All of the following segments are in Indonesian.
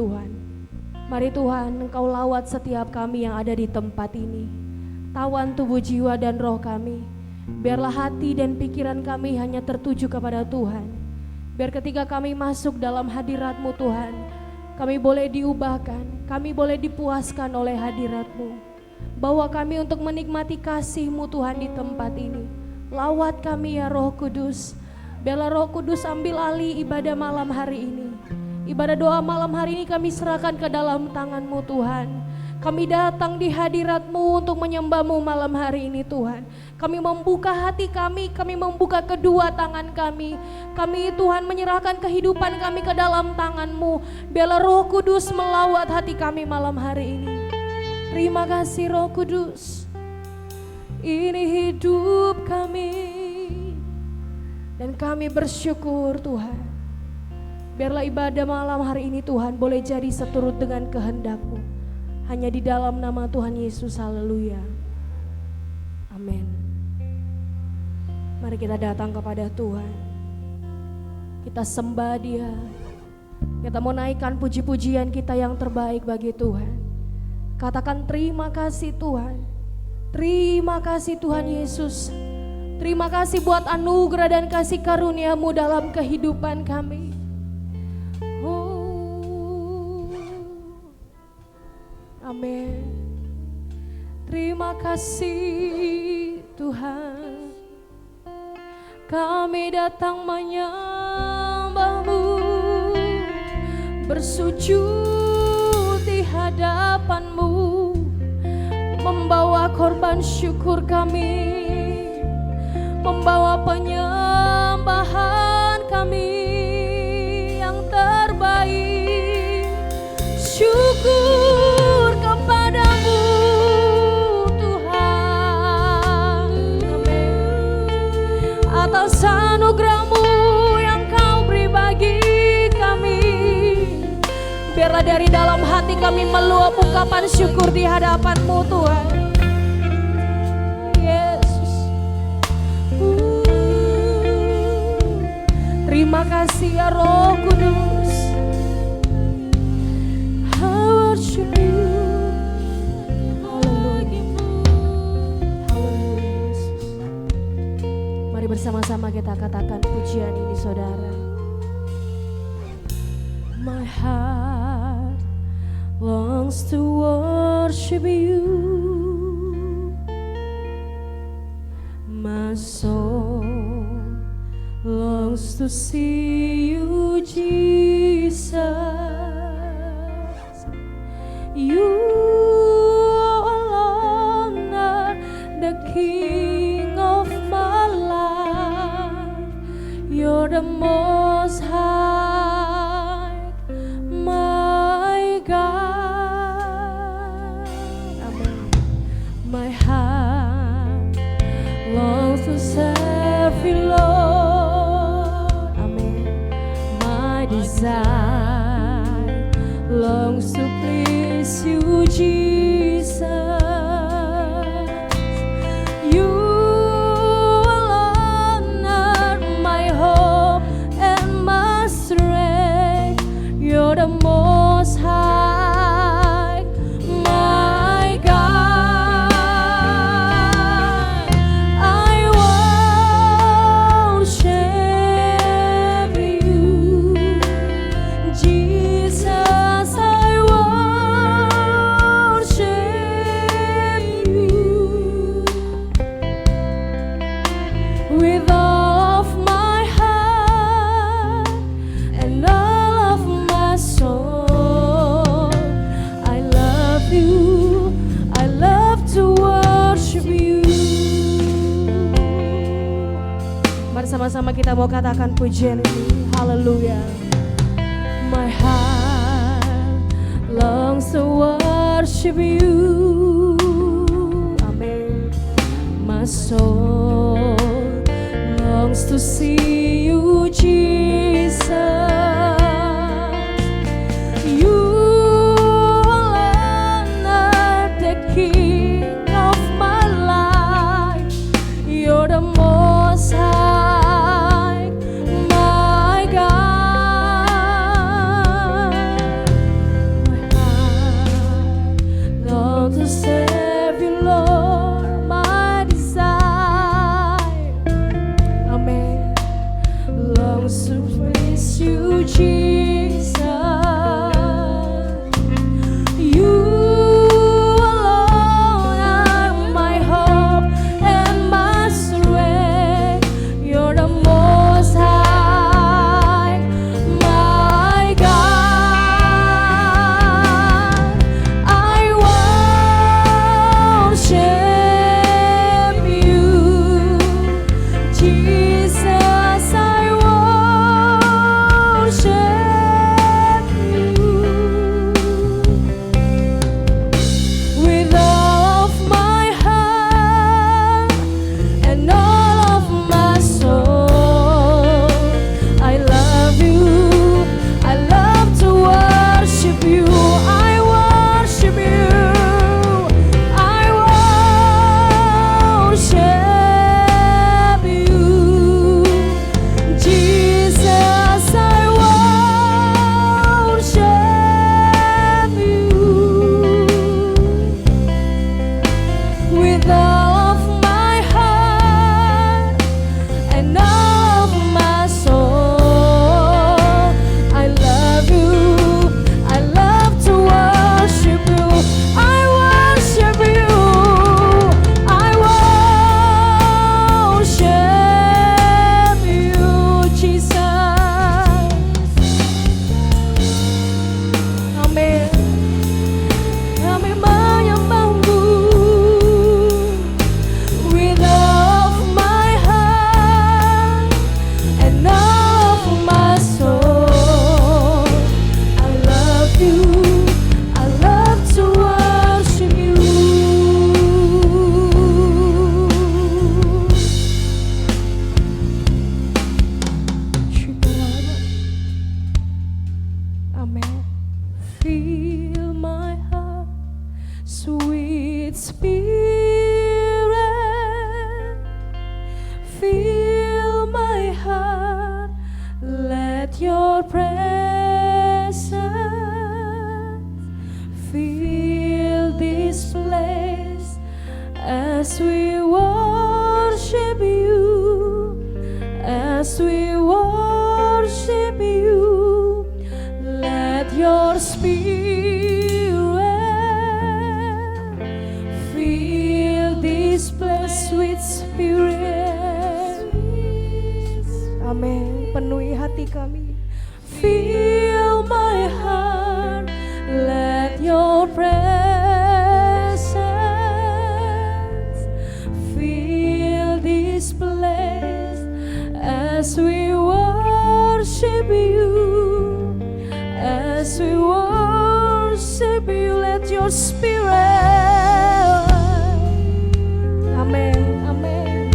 Tuhan. Mari Tuhan, Engkau lawat setiap kami yang ada di tempat ini. Tawan tubuh, jiwa, dan roh kami. Biarlah hati dan pikiran kami hanya tertuju kepada Tuhan. Biar ketika kami masuk dalam hadirat-Mu Tuhan, kami boleh diubahkan, kami boleh dipuaskan oleh hadirat-Mu. Bawa kami untuk menikmati kasih-Mu Tuhan di tempat ini. Lawat kami ya Roh Kudus. Biarlah Roh Kudus ambil alih ibadah malam hari ini. Ibadah doa malam hari ini kami serahkan ke dalam tangan-Mu Tuhan. Kami datang di hadirat-Mu untuk menyembah-Mu malam hari ini Tuhan. Kami membuka hati kami membuka kedua tangan kami. Kami Tuhan menyerahkan kehidupan kami ke dalam tangan-Mu. Biarlah Roh Kudus melawat hati kami malam hari ini. Terima kasih Roh Kudus. Ini hidup kami. Dan kami bersyukur Tuhan. Biarlah ibadah malam hari ini Tuhan boleh jadi seturut dengan kehendak-Mu. Hanya di dalam nama Tuhan Yesus, haleluya. Amin. Mari kita datang kepada Tuhan. Kita sembah Dia. Kita mau naikkan puji-pujian kita yang terbaik bagi Tuhan. Katakan terima kasih Tuhan. Terima kasih Tuhan Yesus. Terima kasih buat anugerah dan kasih karunia-Mu dalam kehidupan kami. Amin. Terima kasih Tuhan. Kami datang menyembah-Mu, bersujud di hadapan-Mu, membawa korban syukur kami, membawa penyembahan kami yang terbaik. Syukur kepadamu Tuhan, amin. Atas anugerah-Mu yang Kau beri bagi kami. Biarlah dari dalam hati kami meluap ungkapan syukur di hadapan-Mu Tuhan. Yesus. Terima kasih ya Roh Kudus. Worship you. Haleluya. Haleluya Yesus. Mari bersama-sama kita katakan pujian ini saudara. My heart longs to worship you. My soul longs to see you, Jesus. You alone are the King of my life. You're the most high, my God. Amen. My heart longs to serve you, Lord. Amen. My desire longs to please you, Jesus. You alone are my hope and my strength. You're the most high, my God. I worship you, Jesus. With all of my heart and all of my soul, I love you, I love to worship you. Mari sama-sama kita mau katakan pujian ini, haleluya. My heart longs to worship you, amen. My soul longs to see you, Jesus. You alone are the King of my life. You're the most high, my God. Fill my heart, sweet Spirit. Fill my heart, let your presence fill this place as we worship you, as we worship you. Let your Spirit fill this place, sweet Spirit. Amin. Penuhi hati kami. Fill my heart, let your presence fill this place as we worship you, as we worship you. Let your Spirit, amen, amen,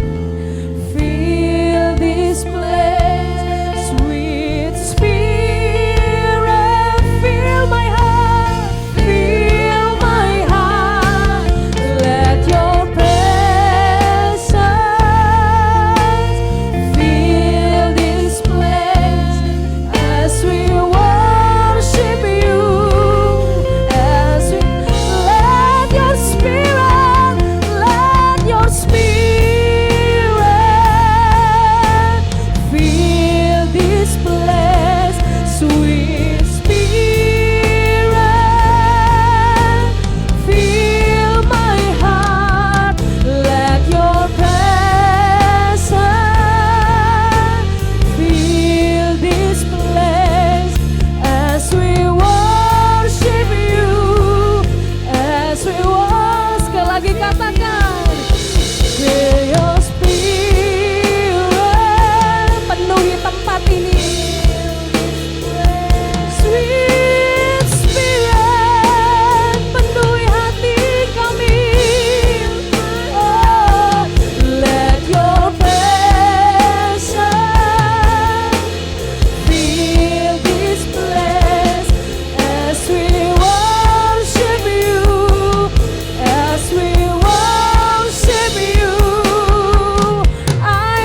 fill this place, sweet Spirit. Fill my heart, fill my heart, let your presence fill this place as we worship you, as we let your Spirit, let your Spirit fill this place, sweet Spirit. Fill my heart, let your presence fill this place as we worship you, as we worship. Sekali lagi katakan, fill your Spirit, penuhi tempat ini. Sweet Spirit, penuhi hati kami. Oh, let your presence fill this place as we worship you, as we worship you. I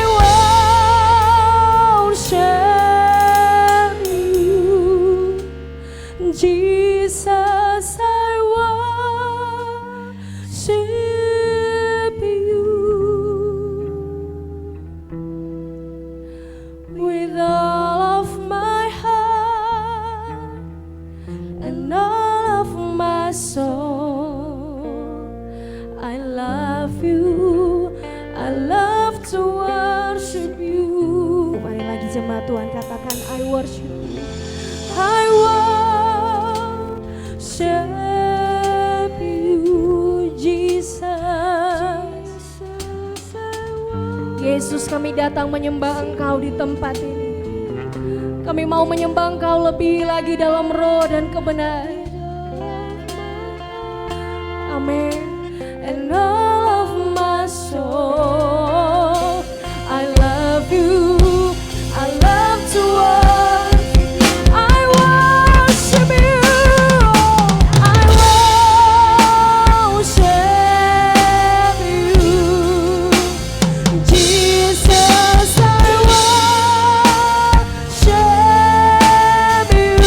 worship you, Jesus. I worship you with all of my heart and all of my soul. I love you, I love to worship you. Mari lagi jemaat Tuhan katakan, I worship you, I worship you, Jesus. Yesus, kami datang menyembah Engkau di tempat ini. Kami mau menyembah Engkau lebih lagi dalam roh dan kebenaran. Amin. And all of my soul, I love you, I love to worship you, I worship you, I worship you, Jesus. I worship you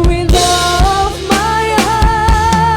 with all of my heart.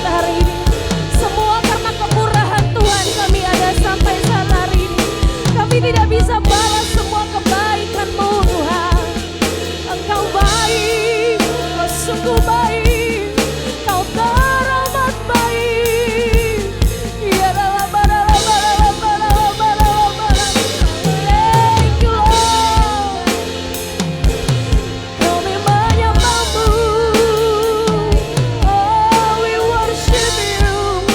saat hari ini. Semua karena kemurahan Tuhan kami ada sampai saat hari ini. Kami tidak bisa balas semua kebaikan-Mu Tuhan. Engkau baik, Kau sungguh baik, Kau teramat baik. Ya dalam thank you Lord. Kami menyembah-Mu. Oh, we worship You,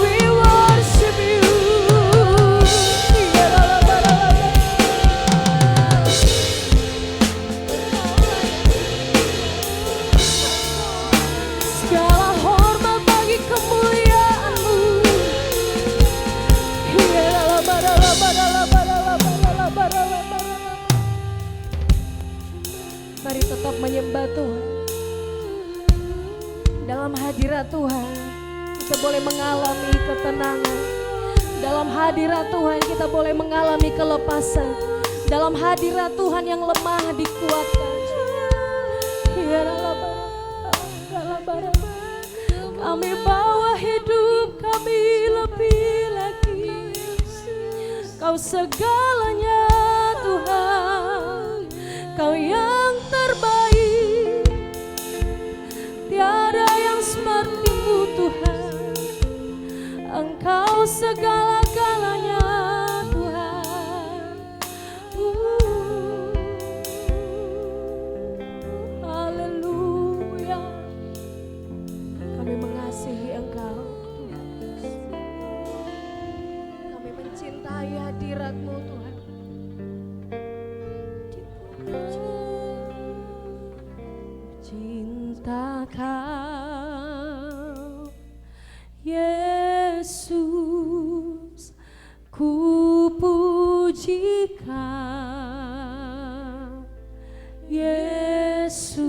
we worship You. Ya dalam segala hormat bagi kemuliaan-Mu. Ya dalam mari tetap menyembah Tuhan. Dalam hadirat Tuhan kita boleh mengalami ketenangan. Dalam hadirat Tuhan kita boleh mengalami kelepasan. Dalam hadirat Tuhan yang lemah dikuatkan. Ya dalam kami bawa hidup kami lebih lagi. Kau segalanya Tuhan, Kau yang terbaik. Tiada yang seperti-Mu Tuhan. Engkau segala-galanya Tuhan. Haleluya. Kami mengasihi Engkau Tuhan Yesus. Kami mencintai hadirat-Mu Tuhan. Cinta Kau Yesus, ku puji Kau Yesus,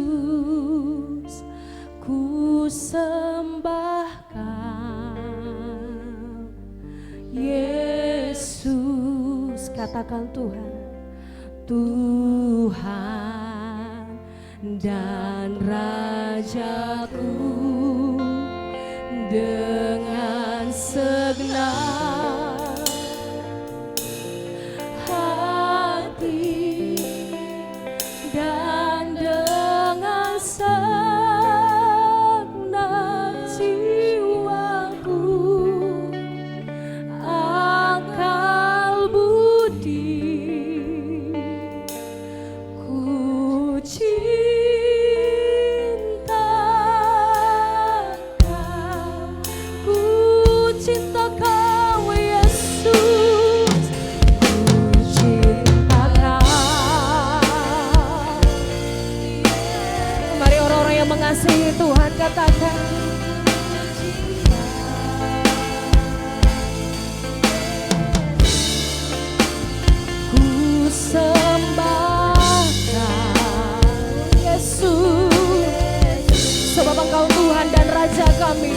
ku sembah Kau Yesus. Katakan Tuhan, Tuhan dan Rajaku. Dengan segenap hati dan dengan segenap jiwaku, akal budi ku cinta Kau Yesus, ku cinta Kau. Mari orang-orang yang mengasihi Tuhan katakan, ku sembah Kau Yesus, sebab Engkau Tuhan dan Raja kami.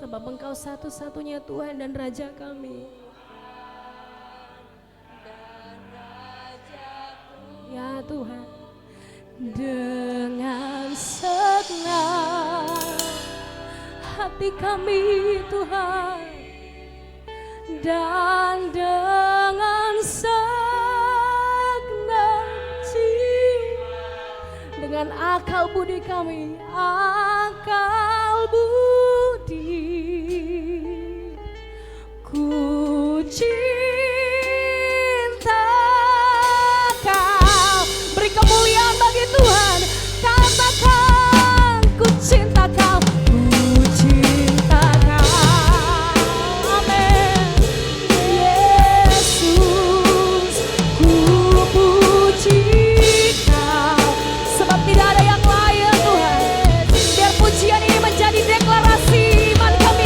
sebab Engkau satu-satunya Tuhan dan Raja kami. Ya Tuhan, dengan senang hati kami Tuhan, dan dengan segenap jiwa, dengan akal budi kami, akal budi, ku cinta Kau. Beri kemuliaan bagi Tuhan, katakan ku cinta Kau, ku cinta Kau. Amin. Yesus, ku puji Kau, sebab tidak ada yang lain Tuhan. Biar pujian ini menjadi deklarasi iman kami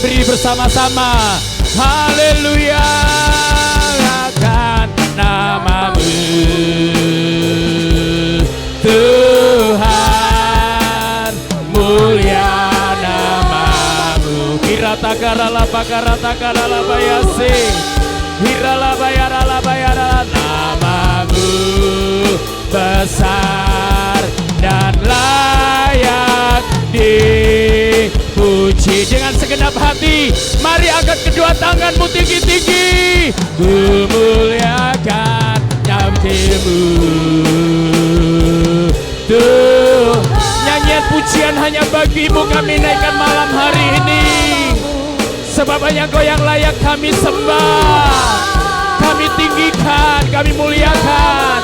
beri bersama-sama. Haleluya, akan namamu Tuhan, mulia namamu. Kirata karala pakarata karala bayasi, hirala bayarala bayarala. Namamu besar dan layak dipuji. Dengan segenap hati, mari angkat kedua tanganmu tinggi-tinggi. Memuliakan namamu Tuhan. Nyanyian pujian hanya bagimu kami naikkan malam hari ini. Sebab hanya Engkau yang layak kami sembah, kami tinggikan, kami muliakan.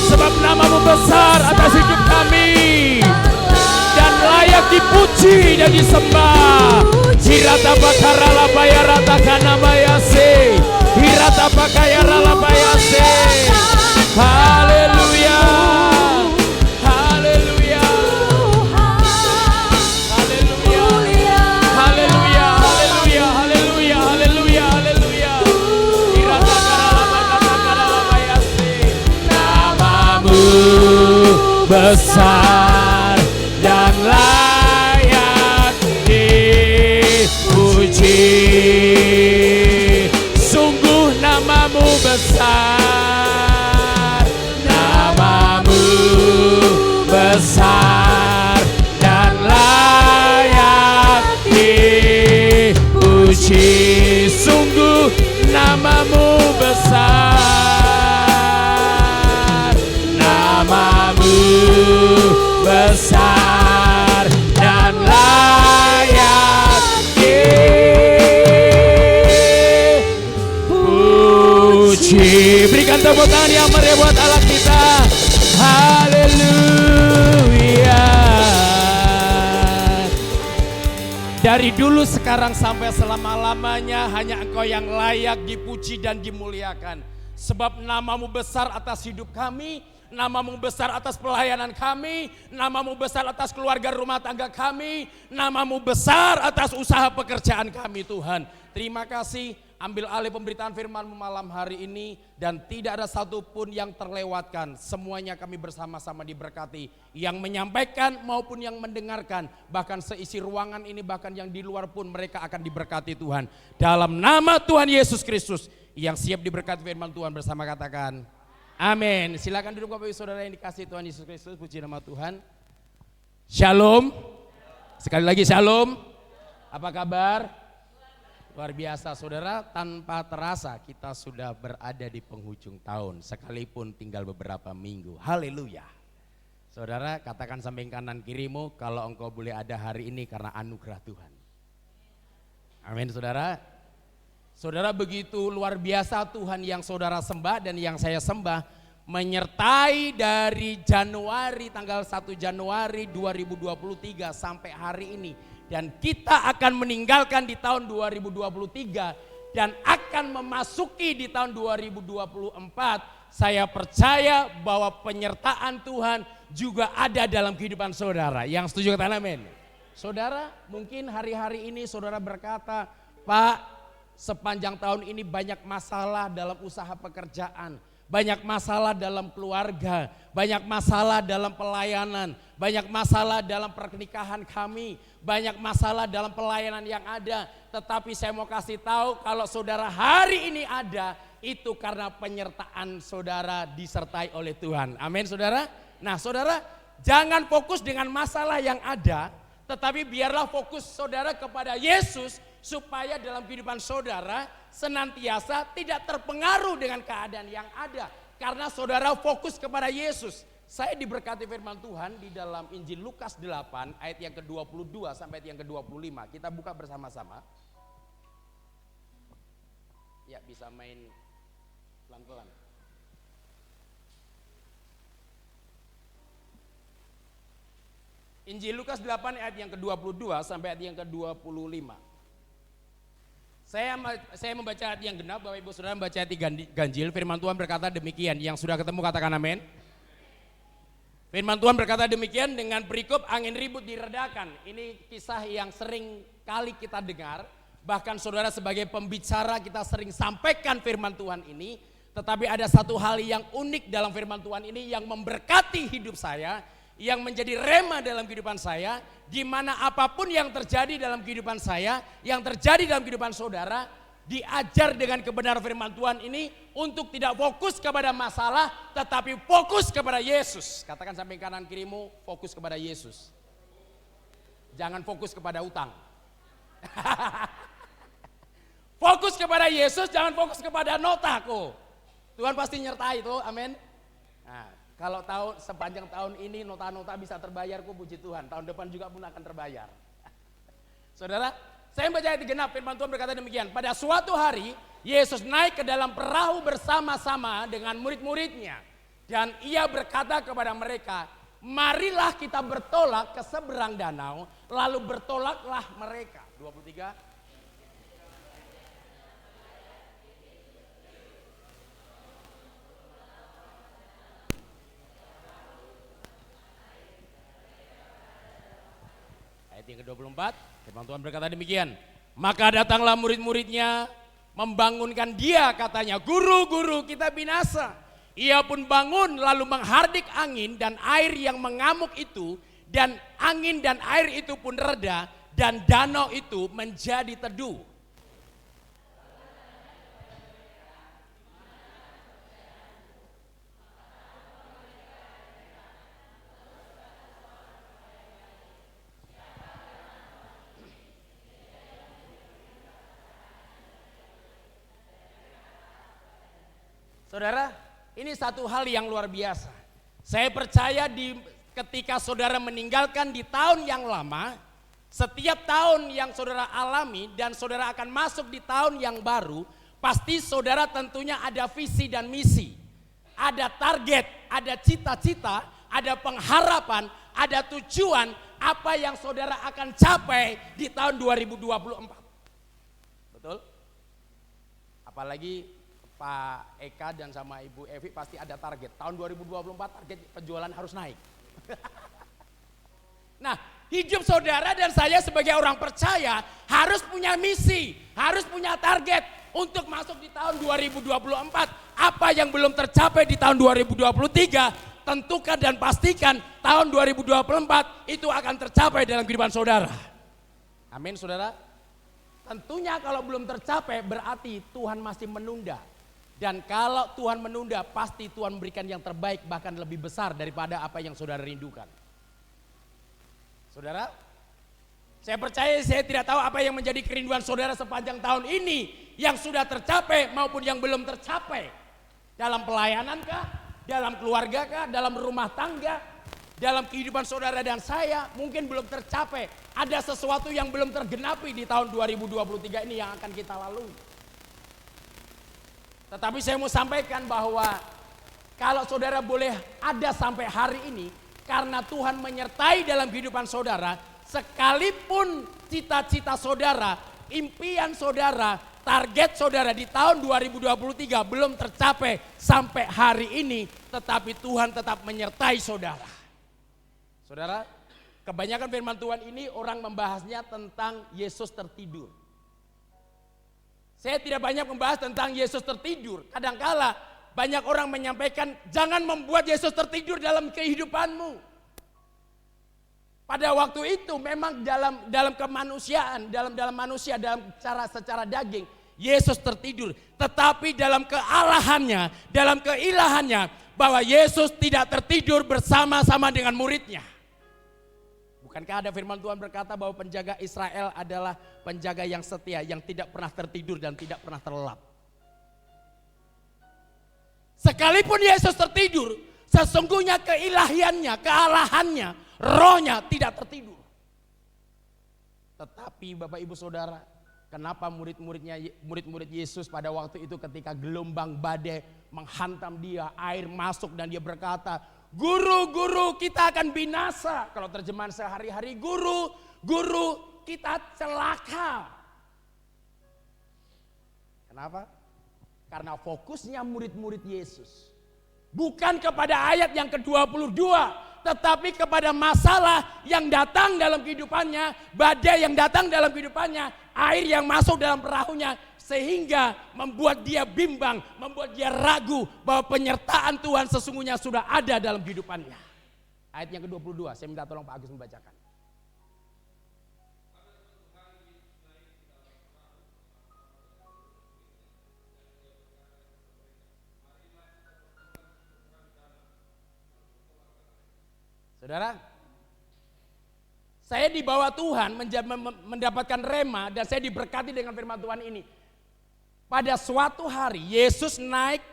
Sebab namamu besar atas hidup kami dan layak dipuji dan disembah. Hirata bakarala bayarata kana bayase, hirata bakayarala bayase. Haleluya, haleluya, haleluya, haleluya, haleluya, haleluya, haleluya, haleluya. Hirata karala bakarala bayase. Namamu besar dan layak dipuji. Sungguh namamu besar, namamu besar dan layak dipuji. Sungguh namamu besar, namamu besar dan layak dipuji. Berikan tepuk tangan yang meriah buat Allah kita. Haleluya. Dari dulu, sekarang, sampai selama-lamanya hanya Engkau yang layak dipuji dan dimuliakan. Sebab namamu besar atas hidup kami, namamu besar atas pelayanan kami, namamu besar atas keluarga rumah tangga kami, namamu besar atas usaha pekerjaan kami Tuhan. Terima kasih. Ambil alih pemberitaan firman-Mu malam hari ini dan tidak ada satupun yang terlewatkan. Semuanya kami bersama-sama diberkati. Yang menyampaikan maupun yang mendengarkan, bahkan seisi ruangan ini, bahkan yang di luar pun mereka akan diberkati Tuhan. Dalam nama Tuhan Yesus Kristus yang siap diberkati firman Tuhan bersama katakan amin. Silakan duduk Bapak Ibu Saudara yang dikasihi Tuhan Yesus Kristus. Puji nama Tuhan. Shalom. Sekali lagi shalom. Apa kabar? Luar biasa saudara, tanpa terasa kita sudah berada di penghujung tahun sekalipun tinggal beberapa minggu. Haleluya. Saudara, katakan samping kanan kirimu, kalau engkau boleh ada hari ini karena anugerah Tuhan. Amin saudara. Saudara, begitu luar biasa Tuhan yang saudara sembah dan yang saya sembah, menyertai dari Januari, tanggal 1 Januari 2023 sampai hari ini. Dan kita akan meninggalkan di tahun 2023 dan akan memasuki di tahun 2024. Saya percaya bahwa penyertaan Tuhan juga ada dalam kehidupan saudara. Yang setuju katakan amin. Saudara, mungkin hari-hari ini saudara berkata, Pak, sepanjang tahun ini banyak masalah dalam usaha pekerjaan, banyak masalah dalam keluarga, banyak masalah dalam pelayanan, banyak masalah dalam pernikahan kami, banyak masalah dalam pelayanan yang ada. Tetapi saya mau kasih tahu, kalau saudara hari ini ada, itu karena penyertaan saudara disertai oleh Tuhan. Amin saudara. Nah saudara, jangan fokus dengan masalah yang ada, tetapi biarlah fokus saudara kepada Yesus, supaya dalam kehidupan saudara senantiasa tidak terpengaruh dengan keadaan yang ada. Karena saudara fokus kepada Yesus. Saya diberkati firman Tuhan di dalam Injil Lukas 8 ayat yang ke-22 sampai ayat yang ke-25. Kita buka bersama-sama. Ya, bisa main pelan-pelan. Injil Lukas 8 ayat yang ke-22 sampai ayat yang ke-25. Saya membaca ayat yang genap, Bapak Ibu Saudara membaca ayat ganjil. Firman Tuhan berkata demikian. Yang sudah ketemu katakan amin. Firman Tuhan berkata demikian, dengan perikop angin ribut diredakan. Ini kisah yang sering kali kita dengar Bahkan saudara sebagai pembicara kita sering sampaikan firman Tuhan ini. Tetapi ada satu hal yang unik dalam firman Tuhan ini yang memberkati hidup saya, yang menjadi rema dalam kehidupan saya, di mana apapun yang terjadi dalam kehidupan saya, yang terjadi dalam kehidupan saudara, diajar dengan kebenaran firman Tuhan ini untuk tidak fokus kepada masalah, tetapi fokus kepada Yesus. Katakan samping kanan kirimu, fokus kepada Yesus. Jangan fokus kepada utang. Fokus kepada Yesus, jangan fokus kepada notaku. Tuhan pasti nyertai itu, amin. Nah, kalau sepanjang tahun ini nota-nota bisa terbayar, puji Tuhan. Tahun depan juga pun akan terbayar. Saudara, saya percaya genap firman Tuhan berkata demikian. Pada suatu hari, Yesus naik ke dalam perahu bersama-sama dengan murid-muridnya. Dan ia berkata kepada mereka, marilah kita bertolak ke seberang danau, lalu bertolaklah mereka. 23. Ayat yang ke-24, firman Tuhan berkata demikian. Maka datanglah murid-muridnya membangunkan dia, katanya, guru, guru, kita binasa. Ia pun bangun lalu menghardik angin dan air yang mengamuk itu, dan angin dan air itu pun reda, dan danau itu menjadi teduh. Saudara, ini satu hal yang luar biasa. Saya percaya ketika saudara meninggalkan di tahun yang lama, setiap tahun yang saudara alami dan saudara akan masuk di tahun yang baru, pasti saudara tentunya ada visi dan misi. Ada target, ada cita-cita, ada pengharapan, ada tujuan apa yang saudara akan capai di tahun 2024. Betul? Apalagi Pak Eka dan sama Ibu Evi pasti ada target. Tahun 2024 target penjualan harus naik. Nah, hidup saudara dan saya sebagai orang percaya harus punya misi, harus punya target untuk masuk di tahun 2024. Apa yang belum tercapai di tahun 2023, tentukan dan pastikan tahun 2024 itu akan tercapai dalam kehidupan saudara. Amin, saudara. Tentunya kalau belum tercapai berarti Tuhan masih menunda. Dan kalau Tuhan menunda, pasti Tuhan memberikan yang terbaik, bahkan lebih besar daripada apa yang saudara rindukan. Saudara, saya percaya saya tidak tahu apa yang menjadi kerinduan saudara sepanjang tahun ini, yang sudah tercapai maupun yang belum tercapai. Dalam pelayanan kah, dalam keluarga kah, dalam rumah tangga, dalam kehidupan saudara dan saya mungkin belum tercapai. Ada sesuatu yang belum tergenapi di tahun 2023 ini yang akan kita lalui. Tetapi saya mau sampaikan bahwa kalau saudara boleh ada sampai hari ini, karena Tuhan menyertai dalam kehidupan saudara, sekalipun cita-cita saudara, impian saudara, target saudara di tahun 2023 belum tercapai sampai hari ini, tetapi Tuhan tetap menyertai saudara. Saudara, kebanyakan firman Tuhan ini orang membahasnya tentang Yesus tertidur. Saya tidak banyak membahas tentang Yesus tertidur. Kadangkala banyak orang menyampaikan jangan membuat Yesus tertidur dalam kehidupanmu. Pada waktu itu memang dalam kemanusiaan, dalam manusia, dalam secara daging, Yesus tertidur. Tetapi dalam kealahannya, dalam keilahannya, bahwa Yesus tidak tertidur bersama-sama dengan muridnya. Bukankah ada firman Tuhan berkata bahwa penjaga Israel adalah penjaga yang setia, yang tidak pernah tertidur dan tidak pernah terlelap. Sekalipun Yesus tertidur, sesungguhnya keilahiannya, kealahannya, rohnya tidak tertidur. Tetapi Bapak Ibu Saudara, kenapa murid-murid Yesus pada waktu itu ketika gelombang badai menghantam dia, air masuk dan dia berkata, guru, guru, kita akan binasa. Kalau terjemahan sehari-hari, guru, guru, kita celaka. Kenapa? Karena fokusnya murid-murid Yesus bukan kepada ayat yang ke-22, tetapi kepada masalah yang datang dalam kehidupannya, badai yang datang dalam kehidupannya, air yang masuk dalam perahunya, sehingga membuat dia bimbang, membuat dia ragu bahwa penyertaan Tuhan sesungguhnya sudah ada dalam kehidupannya. Ayat yang ke-22, saya minta tolong Pak Agus membacakan. Saudara, saya dibawa Tuhan mendapatkan rema dan saya diberkati dengan firman Tuhan ini. Pada suatu hari Yesus naik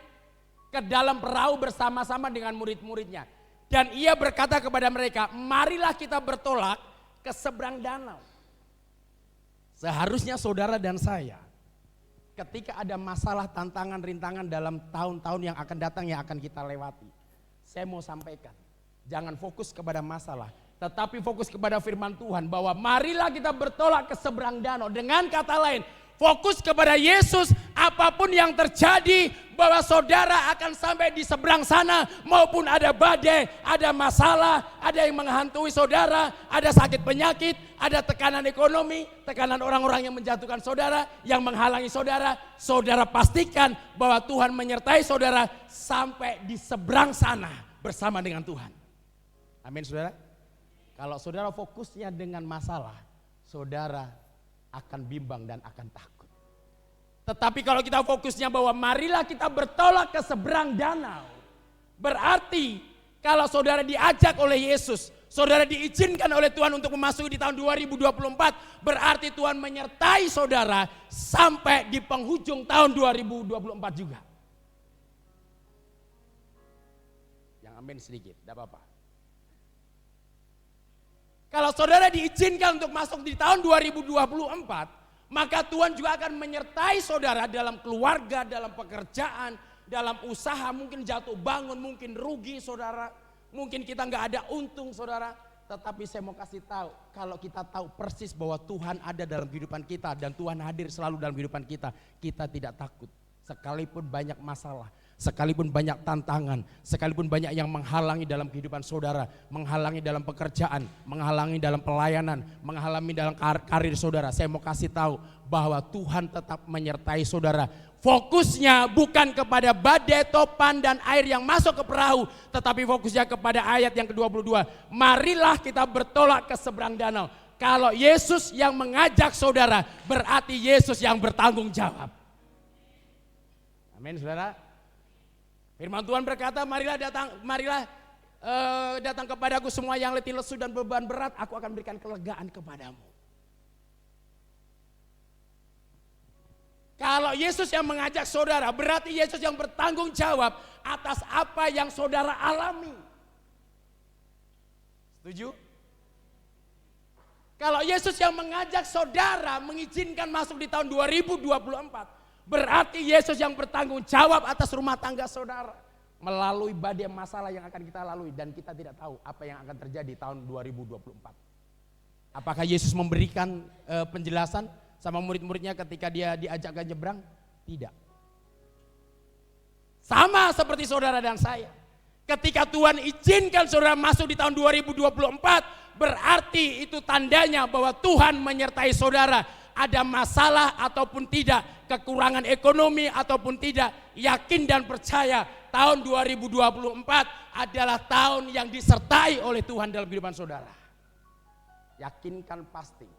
ke dalam perahu bersama-sama dengan murid-muridnya. Dan ia berkata kepada mereka, marilah kita bertolak ke seberang danau. Seharusnya saudara dan saya, ketika ada masalah, tantangan, rintangan dalam tahun-tahun yang akan datang yang akan kita lewati, saya mau sampaikan, jangan fokus kepada masalah, tetapi fokus kepada firman Tuhan bahwa marilah kita bertolak ke seberang danau. Dengan kata lain, fokus kepada Yesus, apapun yang terjadi, bahwa saudara akan sampai di seberang sana, maupun ada badai, ada masalah, ada yang menghantui saudara, ada sakit penyakit, ada tekanan ekonomi, tekanan orang-orang yang menjatuhkan saudara, yang menghalangi saudara. Saudara pastikan bahwa Tuhan menyertai saudara sampai di seberang sana bersama dengan Tuhan. Amin saudara. Kalau saudara fokusnya dengan masalah, saudara akan bimbang dan akan takut. Tetapi kalau kita fokusnya bahwa marilah kita bertolak ke seberang danau, berarti kalau saudara diajak oleh Yesus, saudara diizinkan oleh Tuhan untuk memasuki di tahun 2024, berarti Tuhan menyertai saudara sampai di penghujung tahun 2024 juga. Yang amin sedikit, tidak apa-apa. Kalau saudara diizinkan untuk masuk di tahun 2024, maka Tuhan juga akan menyertai saudara dalam keluarga, dalam pekerjaan, dalam usaha. Mungkin jatuh bangun, mungkin rugi saudara, mungkin kita nggak ada untung saudara. Tetapi saya mau kasih tahu, kalau kita tahu persis bahwa Tuhan ada dalam kehidupan kita dan Tuhan hadir selalu dalam kehidupan kita, kita tidak takut. Sekalipun banyak masalah, sekalipun banyak tantangan, sekalipun banyak yang menghalangi dalam kehidupan saudara, menghalangi dalam pekerjaan, menghalangi dalam pelayanan, menghalangi dalam karir saudara, saya mau kasih tahu bahwa Tuhan tetap menyertai saudara. Fokusnya bukan kepada badai, topan, dan air yang masuk ke perahu, tetapi fokusnya kepada ayat yang ke-22. Marilah kita bertolak ke seberang danau. Kalau Yesus yang mengajak saudara, berarti Yesus yang bertanggung jawab. Amin saudara. Firman Tuhan berkata, marilah datang kepadaku semua yang letih lesu dan beban berat, aku akan berikan kelegaan kepadamu. Kalau Yesus yang mengajak saudara, berarti Yesus yang bertanggung jawab atas apa yang saudara alami. Setuju? Kalau Yesus yang mengajak saudara, mengizinkan masuk di tahun 2024, berarti Yesus yang bertanggung jawab atas rumah tangga saudara. Melalui badai masalah yang akan kita lalui, dan kita tidak tahu apa yang akan terjadi tahun 2024. Apakah Yesus memberikan penjelasan sama murid-muridnya ketika dia diajak nyebrang? Tidak. Sama seperti saudara dan saya. Ketika Tuhan izinkan saudara masuk di tahun 2024, berarti itu tandanya bahwa Tuhan menyertai saudara. Ada masalah ataupun tidak, kekurangan ekonomi ataupun tidak, yakin dan percaya tahun 2024 adalah tahun yang disertai oleh Tuhan dalam kehidupan saudara. Yakinkan pasti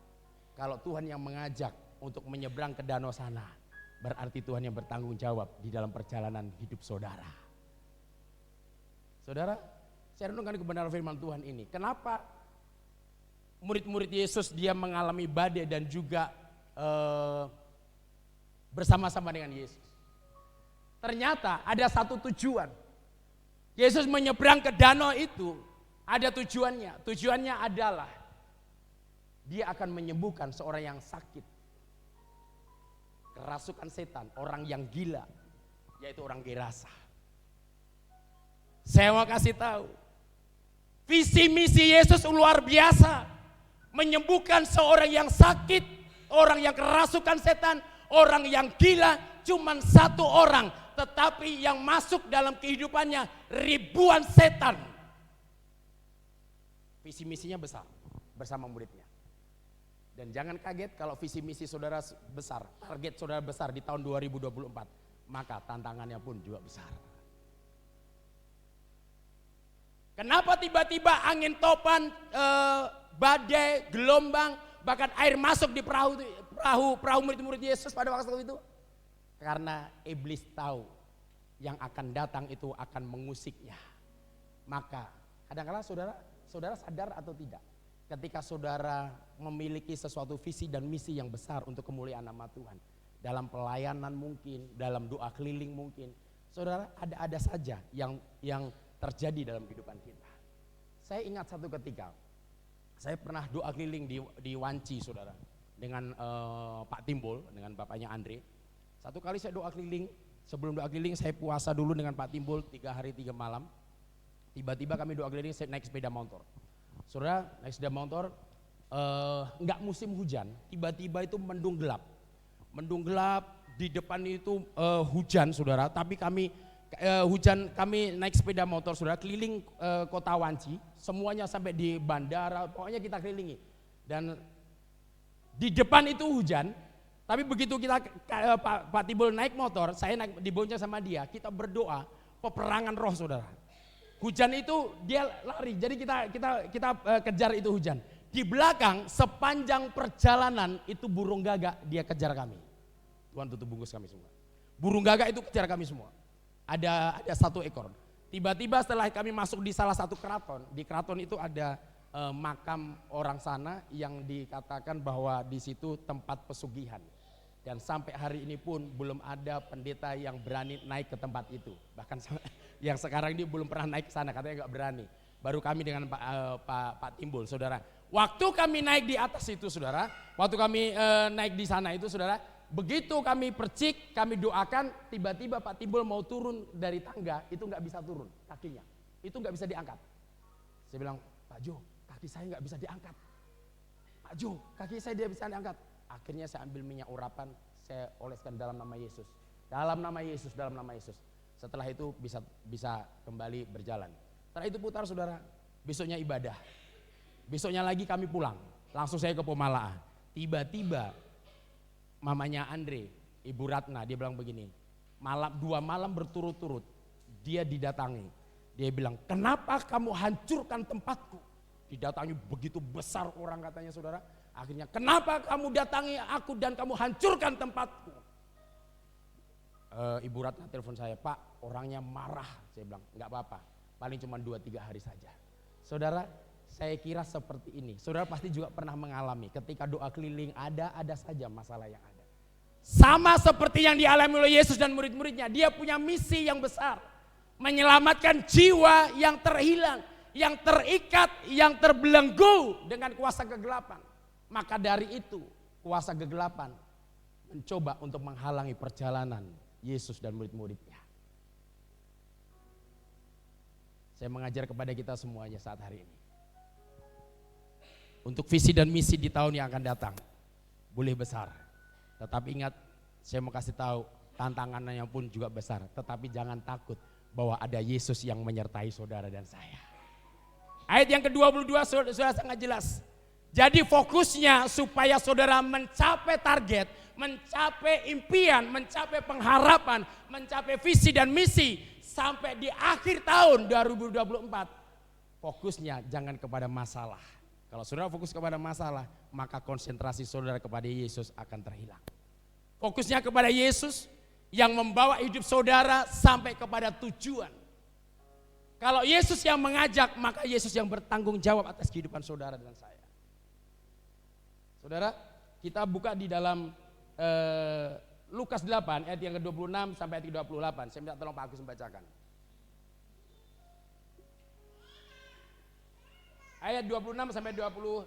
kalau Tuhan yang mengajak untuk menyeberang ke danau sana, berarti Tuhan yang bertanggung jawab di dalam perjalanan hidup saudara. Saudara, saya renungkan kebenaran firman Tuhan ini. Kenapa murid-murid Yesus dia mengalami badai dan juga bersama-sama dengan Yesus? Ternyata ada satu tujuan. Yesus menyeberang ke danau itu ada tujuannya. Tujuannya adalah dia akan menyembuhkan seorang yang sakit, kerasukan setan, orang yang gila, yaitu orang Gerasa. Saya mau kasih tahu, visi misi Yesus luar biasa, menyembuhkan seorang yang sakit, orang yang kerasukan setan, orang yang gila, cuman satu orang, tetapi yang masuk dalam kehidupannya ribuan setan. Visi misinya besar bersama muridnya. Dan jangan kaget kalau visi misi saudara besar, target saudara besar di tahun 2024, maka tantangannya pun juga besar. Kenapa tiba-tiba angin topan, badai, gelombang, bahkan air masuk di perahu murid-murid Yesus pada waktu itu? Karena iblis tahu yang akan datang itu akan mengusiknya. Maka kadang-kadang saudara sadar atau tidak, ketika saudara memiliki sesuatu visi dan misi yang besar untuk kemuliaan nama Tuhan, dalam pelayanan mungkin, dalam doa keliling mungkin, saudara ada saja yang terjadi dalam kehidupan kita. Saya ingat satu ketika, saya pernah doa keliling di Wanci, saudara, dengan Pak Timbul, dengan bapaknya Andre. Satu kali saya doa keliling, sebelum doa keliling saya puasa dulu dengan Pak Timbul 3 hari 3 malam. Tiba-tiba kami doa keliling, saya naik sepeda motor. Saudara, naik sepeda motor, enggak musim hujan, tiba-tiba itu mendung gelap. Mendung gelap, di depan itu hujan, saudara, tapi kami naik sepeda motor, saudara, keliling kota Wanci, semuanya sampai di bandara, pokoknya kita kelilingi. Dan di depan itu hujan, tapi begitu kita Pak Timbul naik motor, saya naik dibonceng sama dia, kita berdoa peperangan roh, saudara. Hujan itu dia lari, jadi kita kejar itu hujan. Di belakang sepanjang perjalanan itu burung gagak dia kejar kami. Tuhan tutup bungkus kami semua. Burung gagak itu kejar kami semua. Ada 1 ekor. Tiba-tiba setelah kami masuk di salah satu keraton, di keraton itu ada makam orang sana yang dikatakan bahwa di situ tempat pesugihan. Dan sampai hari ini pun belum ada pendeta yang berani naik ke tempat itu. Bahkan yang sekarang ini belum pernah naik ke sana, katanya nggak berani. Baru kami dengan Pak Timbul, saudara. Waktu kami naik di atas itu, saudara, waktu kami naik di sana itu, saudara, begitu kami percik, kami doakan, tiba-tiba Pak Timbul mau turun dari tangga, itu nggak bisa turun kakinya, itu nggak bisa diangkat. Saya bilang, Pak Jo, kaki saya nggak bisa diangkat. Pak Jo, kaki saya tidak bisa diangkat. Akhirnya saya ambil minyak urapan, saya oleskan dalam nama Yesus, dalam nama Yesus, dalam nama Yesus. Setelah itu bisa kembali berjalan. Setelah itu putar, saudara, besoknya ibadah. Besoknya lagi kami pulang, langsung saya ke Pomalaa. Tiba-tiba mamanya Andre, Ibu Ratna, dia bilang begini, 2 malam berturut-turut dia didatangi. Dia bilang, kenapa kamu hancurkan tempatku? Didatangi begitu besar orang, katanya, saudara. Akhirnya, kenapa kamu datangi aku dan kamu hancurkan tempatku? Ibu Ratna telepon saya, Pak, orangnya marah. Saya bilang, enggak apa-apa, paling cuma 2-3 hari saja. Saudara, saya kira seperti ini. Saudara pasti juga pernah mengalami ketika doa keliling ada saja masalah yang ada. Sama seperti yang dialami oleh Yesus dan murid-muridnya, dia punya misi yang besar. Menyelamatkan jiwa yang terhilang, yang terikat, yang terbelenggu dengan kuasa kegelapan. Maka dari itu kuasa kegelapan mencoba untuk menghalangi perjalanan Yesus dan murid-muridnya. Saya mengajar kepada kita semuanya saat hari ini. Untuk visi dan misi di tahun yang akan datang boleh besar. Tetapi ingat, saya mau kasih tahu tantangannya pun juga besar. Tetapi jangan takut bahwa ada Yesus yang menyertai saudara dan saya. Ayat yang ke-22 sudah sangat jelas. Jadi fokusnya supaya saudara mencapai target, mencapai impian, mencapai pengharapan, mencapai visi dan misi sampai di akhir tahun 2024. Fokusnya jangan kepada masalah. Kalau saudara fokus kepada masalah, maka konsentrasi saudara kepada Yesus akan terhilang. Fokusnya kepada Yesus yang membawa hidup saudara sampai kepada tujuan. Kalau Yesus yang mengajak, maka Yesus yang bertanggung jawab atas kehidupan saudara dan saya. Saudara, kita buka di dalam Lukas 8 ayat yang ke-26 sampai ayat ke-28. Saya minta tolong Pak Agus membacakan. Ayat 26 sampai 28.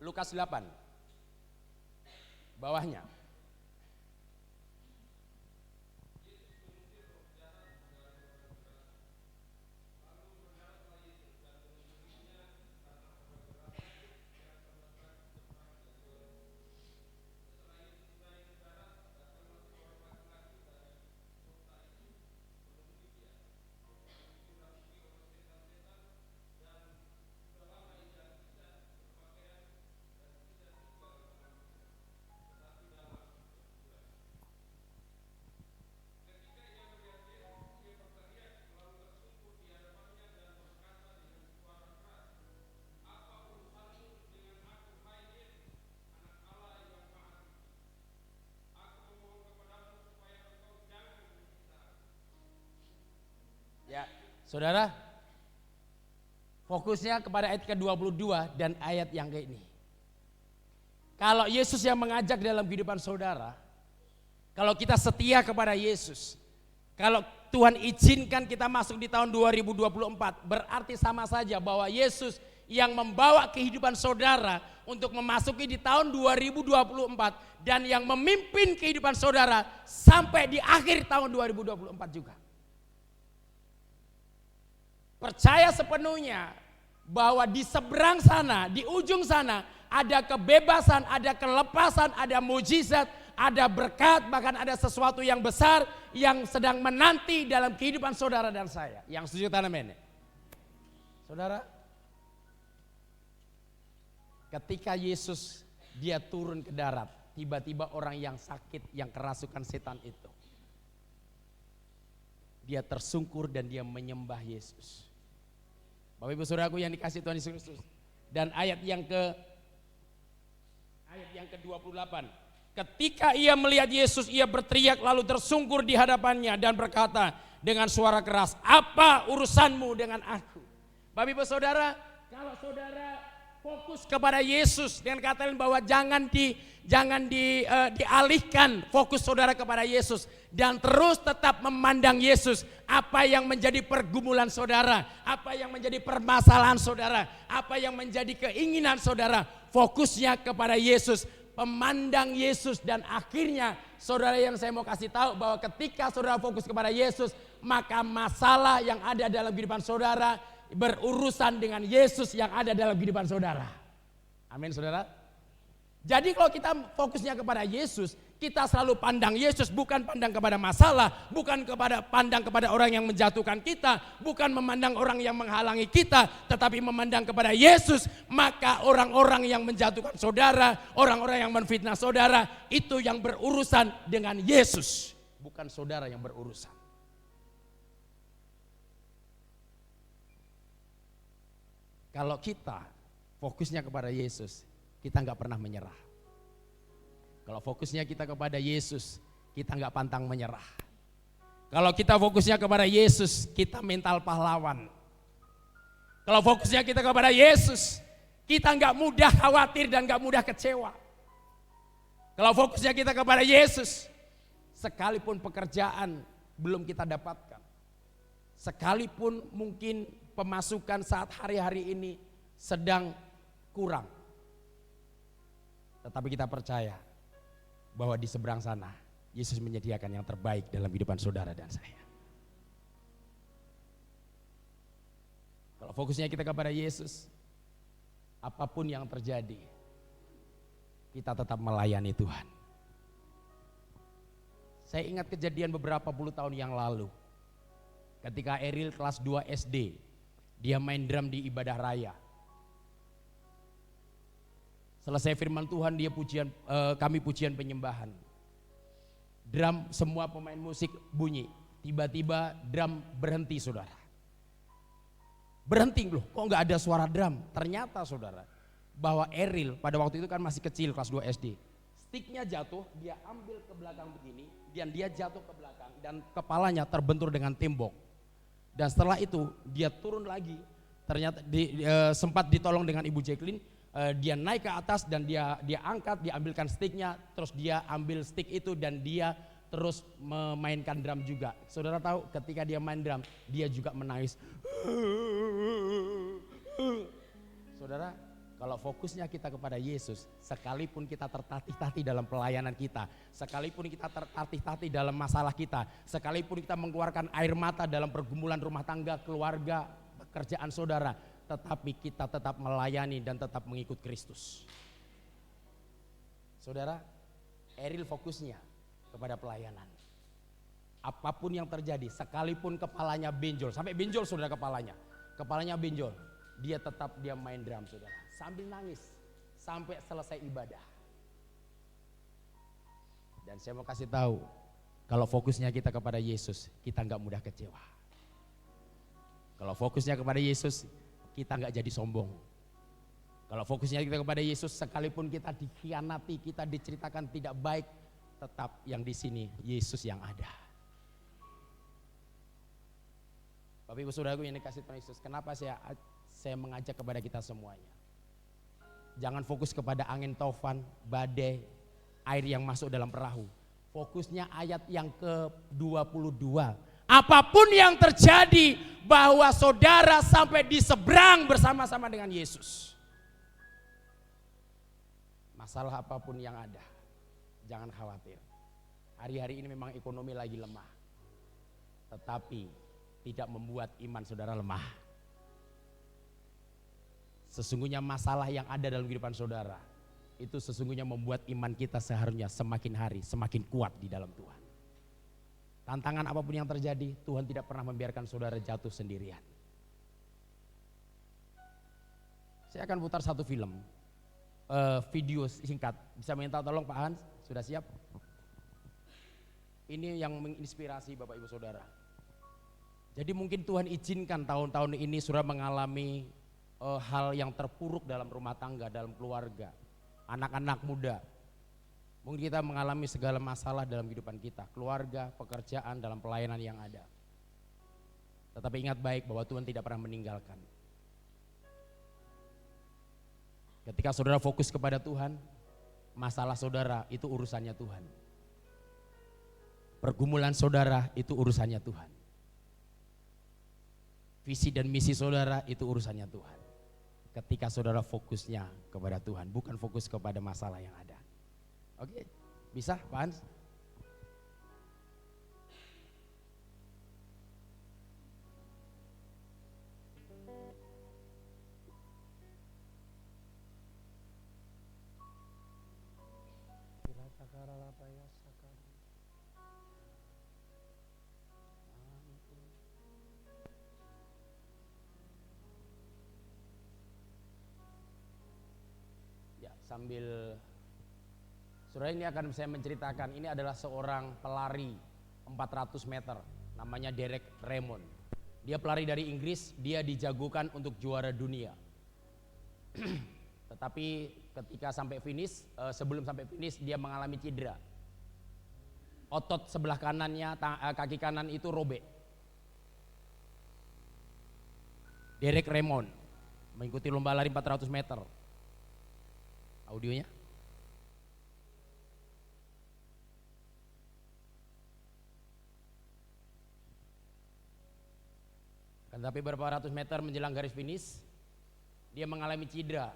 Lukas 8. Bawahnya. Saudara, fokusnya kepada ayat ke-22 dan ayat yang ke ini. Kalau Yesus yang mengajak dalam kehidupan saudara, kalau kita setia kepada Yesus, kalau Tuhan izinkan kita masuk di tahun 2024, berarti sama saja bahwa Yesus yang membawa kehidupan saudara untuk memasuki di tahun 2024 dan yang memimpin kehidupan saudara sampai di akhir tahun 2024 juga. Percaya sepenuhnya bahwa di seberang sana, di ujung sana ada kebebasan, ada kelepasan, ada mujizat, ada berkat, bahkan ada sesuatu yang besar yang sedang menanti dalam kehidupan saudara dan saya. Yang setuju tanam ini. Saudara, ketika Yesus dia turun ke darat, tiba-tiba orang yang sakit, yang kerasukan setan itu, dia tersungkur dan dia menyembah Yesus. Bapak Ibu Saudaraku yang dikasihi Tuhan Yesus Kristus. Dan ayat yang ke-28. Ketika ia melihat Yesus, ia berteriak lalu tersungkur di hadapannya dan berkata dengan suara keras, "Apa urusanmu dengan aku?" Bapak Ibu Saudara, kalau saudara fokus kepada Yesus dengan kata lain bahwa jangan dialihkan fokus saudara kepada Yesus dan terus tetap memandang Yesus, apa yang menjadi pergumulan saudara, apa yang menjadi permasalahan saudara, apa yang menjadi keinginan saudara, fokusnya kepada Yesus, memandang Yesus, dan akhirnya saudara yang saya mau kasih tahu bahwa ketika saudara fokus kepada Yesus, maka masalah yang ada dalam kehidupan saudara berurusan dengan Yesus yang ada dalam kehidupan saudara. Amin saudara. Jadi kalau kita fokusnya kepada Yesus, kita selalu pandang Yesus, bukan pandang kepada masalah, bukan pandang kepada orang yang menjatuhkan kita, bukan memandang orang yang menghalangi kita, tetapi memandang kepada Yesus. Maka orang-orang yang menjatuhkan saudara, orang-orang yang menfitnah saudara, itu yang berurusan dengan Yesus, bukan saudara yang berurusan. Kalau kita fokusnya kepada Yesus, kita nggak pernah menyerah. Kalau fokusnya kita kepada Yesus, kita nggak pantang menyerah. Kalau kita fokusnya kepada Yesus, kita mental pahlawan. Kalau fokusnya kita kepada Yesus, kita nggak mudah khawatir dan nggak mudah kecewa. Kalau fokusnya kita kepada Yesus, sekalipun pekerjaan belum kita dapatkan, sekalipun mungkin pemasukan saat hari-hari ini sedang kurang, tetapi kita percaya bahwa di seberang sana Yesus menyediakan yang terbaik dalam kehidupan saudara dan saya. Kalau fokusnya kita kepada Yesus, apapun yang terjadi, kita tetap melayani Tuhan. Saya ingat kejadian beberapa puluh tahun yang lalu, ketika Eril kelas 2 SD, dia main drum di ibadah raya. Selesai firman Tuhan, kami pujian penyembahan. Drum, semua pemain musik bunyi. Tiba-tiba drum berhenti saudara. Berhenti loh, kok nggak ada suara drum? Ternyata saudara, bahwa Eril pada waktu itu kan masih kecil kelas 2 SD. Sticknya jatuh, dia ambil ke belakang begini, dan dia jatuh ke belakang dan kepalanya terbentur dengan tembok. Dan setelah itu dia turun lagi, ternyata sempat ditolong dengan Ibu Jacqueline. Dia naik ke atas dan dia angkat, dia ambilkan sticknya, terus dia ambil stick itu dan dia terus memainkan drum juga. Saudara tahu ketika dia main drum, dia juga menangis. Saudara, kalau fokusnya kita kepada Yesus, sekalipun kita tertatih-tatih dalam pelayanan kita, sekalipun kita tertatih-tatih dalam masalah kita, sekalipun kita mengeluarkan air mata dalam pergumulan rumah tangga, keluarga, pekerjaan saudara, tetapi kita tetap melayani dan tetap mengikut Kristus. Saudara, Eril fokusnya kepada pelayanan. Apapun yang terjadi, sekalipun kepalanya benjol, sampai benjol saudara kepalanya benjol, dia tetap main drum saudara, sambil nangis sampai selesai ibadah. Dan saya mau kasih tahu, kalau fokusnya kita kepada Yesus, kita nggak mudah kecewa. Kalau fokusnya kepada Yesus, kita nggak jadi sombong. Kalau fokusnya kita kepada Yesus, sekalipun kita dikhianati, kita diceritakan tidak baik, tetap yang di sini Yesus yang ada. Bapak Ibu Saudaraku yang dikasih Tuhan Yesus, kenapa saya mengajak kepada kita semuanya? Jangan fokus kepada angin taufan, badai, air yang masuk dalam perahu. Fokusnya ayat yang ke-22. Apapun yang terjadi, bahwa saudara sampai di seberang bersama-sama dengan Yesus. Masalah apapun yang ada, jangan khawatir. Hari-hari ini memang ekonomi lagi lemah, tetapi tidak membuat iman saudara lemah. Sesungguhnya masalah yang ada dalam kehidupan saudara, itu sesungguhnya membuat iman kita seharusnya semakin hari semakin kuat di dalam Tuhan. Tantangan apapun yang terjadi, Tuhan tidak pernah membiarkan saudara jatuh sendirian. Saya akan putar satu film, video singkat. Bisa minta tolong Pak Hans, sudah siap? Ini yang menginspirasi Bapak Ibu Saudara. Jadi mungkin Tuhan izinkan tahun-tahun ini saudara mengalami hal yang terpuruk dalam rumah tangga, dalam keluarga, anak-anak muda. Mungkin kita mengalami segala masalah dalam kehidupan kita, keluarga, pekerjaan, dalam pelayanan yang ada. Tetapi ingat baik bahwa Tuhan tidak pernah meninggalkan. Ketika saudara fokus kepada Tuhan, masalah saudara itu urusannya Tuhan. Pergumulan saudara itu urusannya Tuhan. Visi dan misi saudara itu urusannya Tuhan. Ketika saudara fokusnya kepada Tuhan, bukan fokus kepada masalah yang ada. Oke, bisa Pak Hans? Sambil saudara, ini akan saya menceritakan, ini adalah seorang pelari 400 meter, namanya Derek Raymond. Dia pelari dari Inggris, dia dijagokan untuk juara dunia. Tetapi ketika sampai finish, sebelum sampai finish dia mengalami cedera. Otot sebelah kanannya, kaki kanan itu robek. Derek Raymond mengikuti lomba lari 400 meter. Audionya. Tetapi beberapa ratus meter menjelang garis finish, dia mengalami cedera.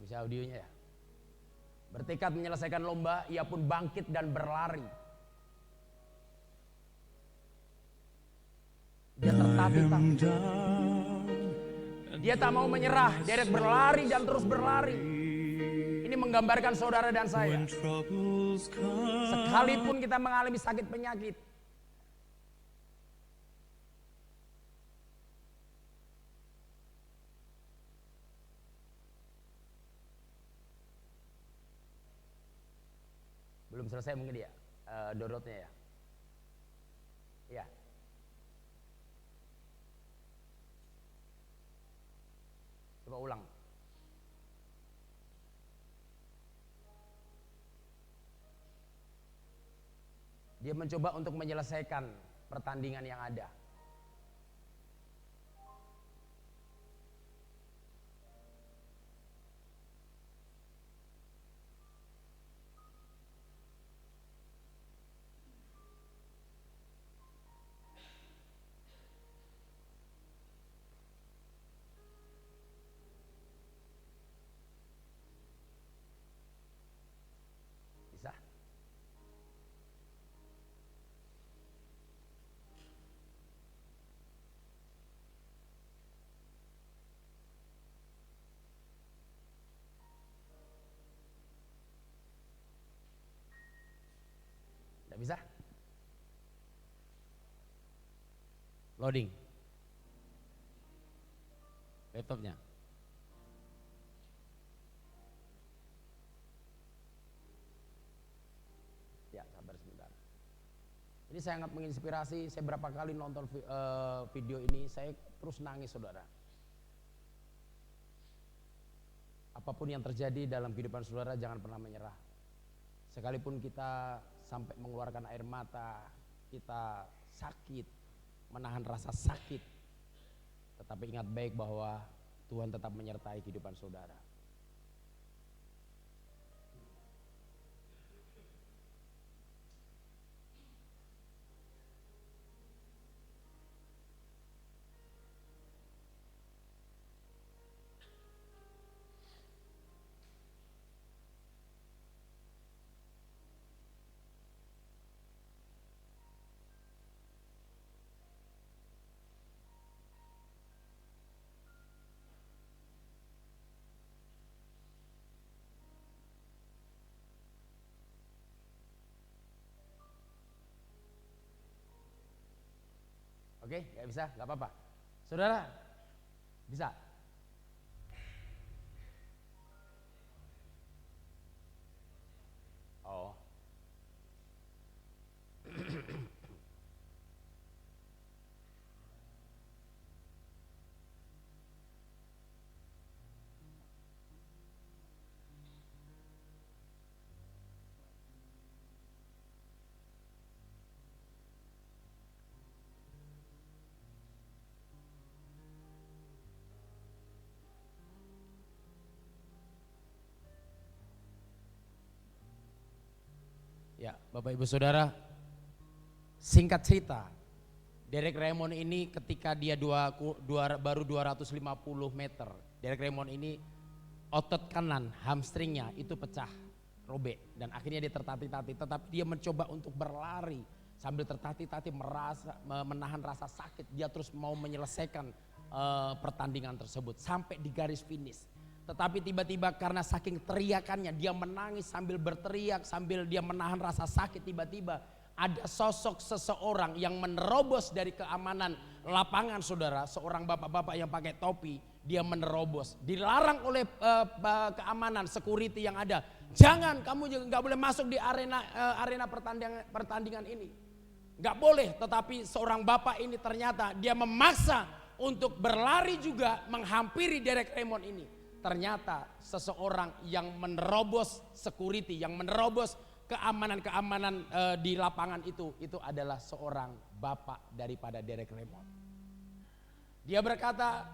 Bisa audionya ya. Bertekad menyelesaikan lomba, ia pun bangkit dan berlari. Dia tertatih-tatih. Dia tak mau menyerah. Derek berlari dan terus berlari. Ini menggambarkan saudara dan saya. Sekalipun kita mengalami sakit penyakit, belum selesai mungkin ya, dodotnya ya. Ya. Coba ulang. Dia mencoba untuk menyelesaikan pertandingan yang ada. Tidak bisa? Loading. Laptopnya. Ya, sabar sebentar. Ini sangat menginspirasi. Saya berapa kali nonton video ini, saya terus nangis saudara. Apapun yang terjadi dalam kehidupan saudara, jangan pernah menyerah. Sekalipun kita sampai mengeluarkan air mata, kita sakit, menahan rasa sakit, tetapi ingat baik bahwa Tuhan tetap menyertai kehidupan saudara. Oke, nggak bisa, nggak apa-apa. Saudara, bisa? Oh. Ya, Bapak Ibu Saudara, singkat cerita, Derek Raymond ini ketika dia baru 250 meter, Derek Raymond ini otot kanan hamstringnya itu pecah, robek, dan akhirnya dia tertatih-tatih. Tetapi dia mencoba untuk berlari sambil tertatih-tatih, menahan rasa sakit. Dia terus mau menyelesaikan pertandingan tersebut sampai di garis finish. Tetapi tiba-tiba karena saking teriakannya, dia menangis sambil berteriak, sambil dia menahan rasa sakit. Tiba-tiba ada sosok seseorang yang menerobos dari keamanan lapangan saudara. Seorang bapak-bapak yang pakai topi, dia menerobos. Dilarang oleh keamanan, security yang ada. Jangan, kamu juga nggak boleh masuk di arena pertandingan ini. Nggak boleh, tetapi seorang bapak ini ternyata dia memaksa untuk berlari juga menghampiri Derek Raymond ini. Ternyata seseorang yang menerobos security, yang menerobos keamanan-keamanan di lapangan itu adalah seorang bapak daripada Derek Raymond. Dia berkata,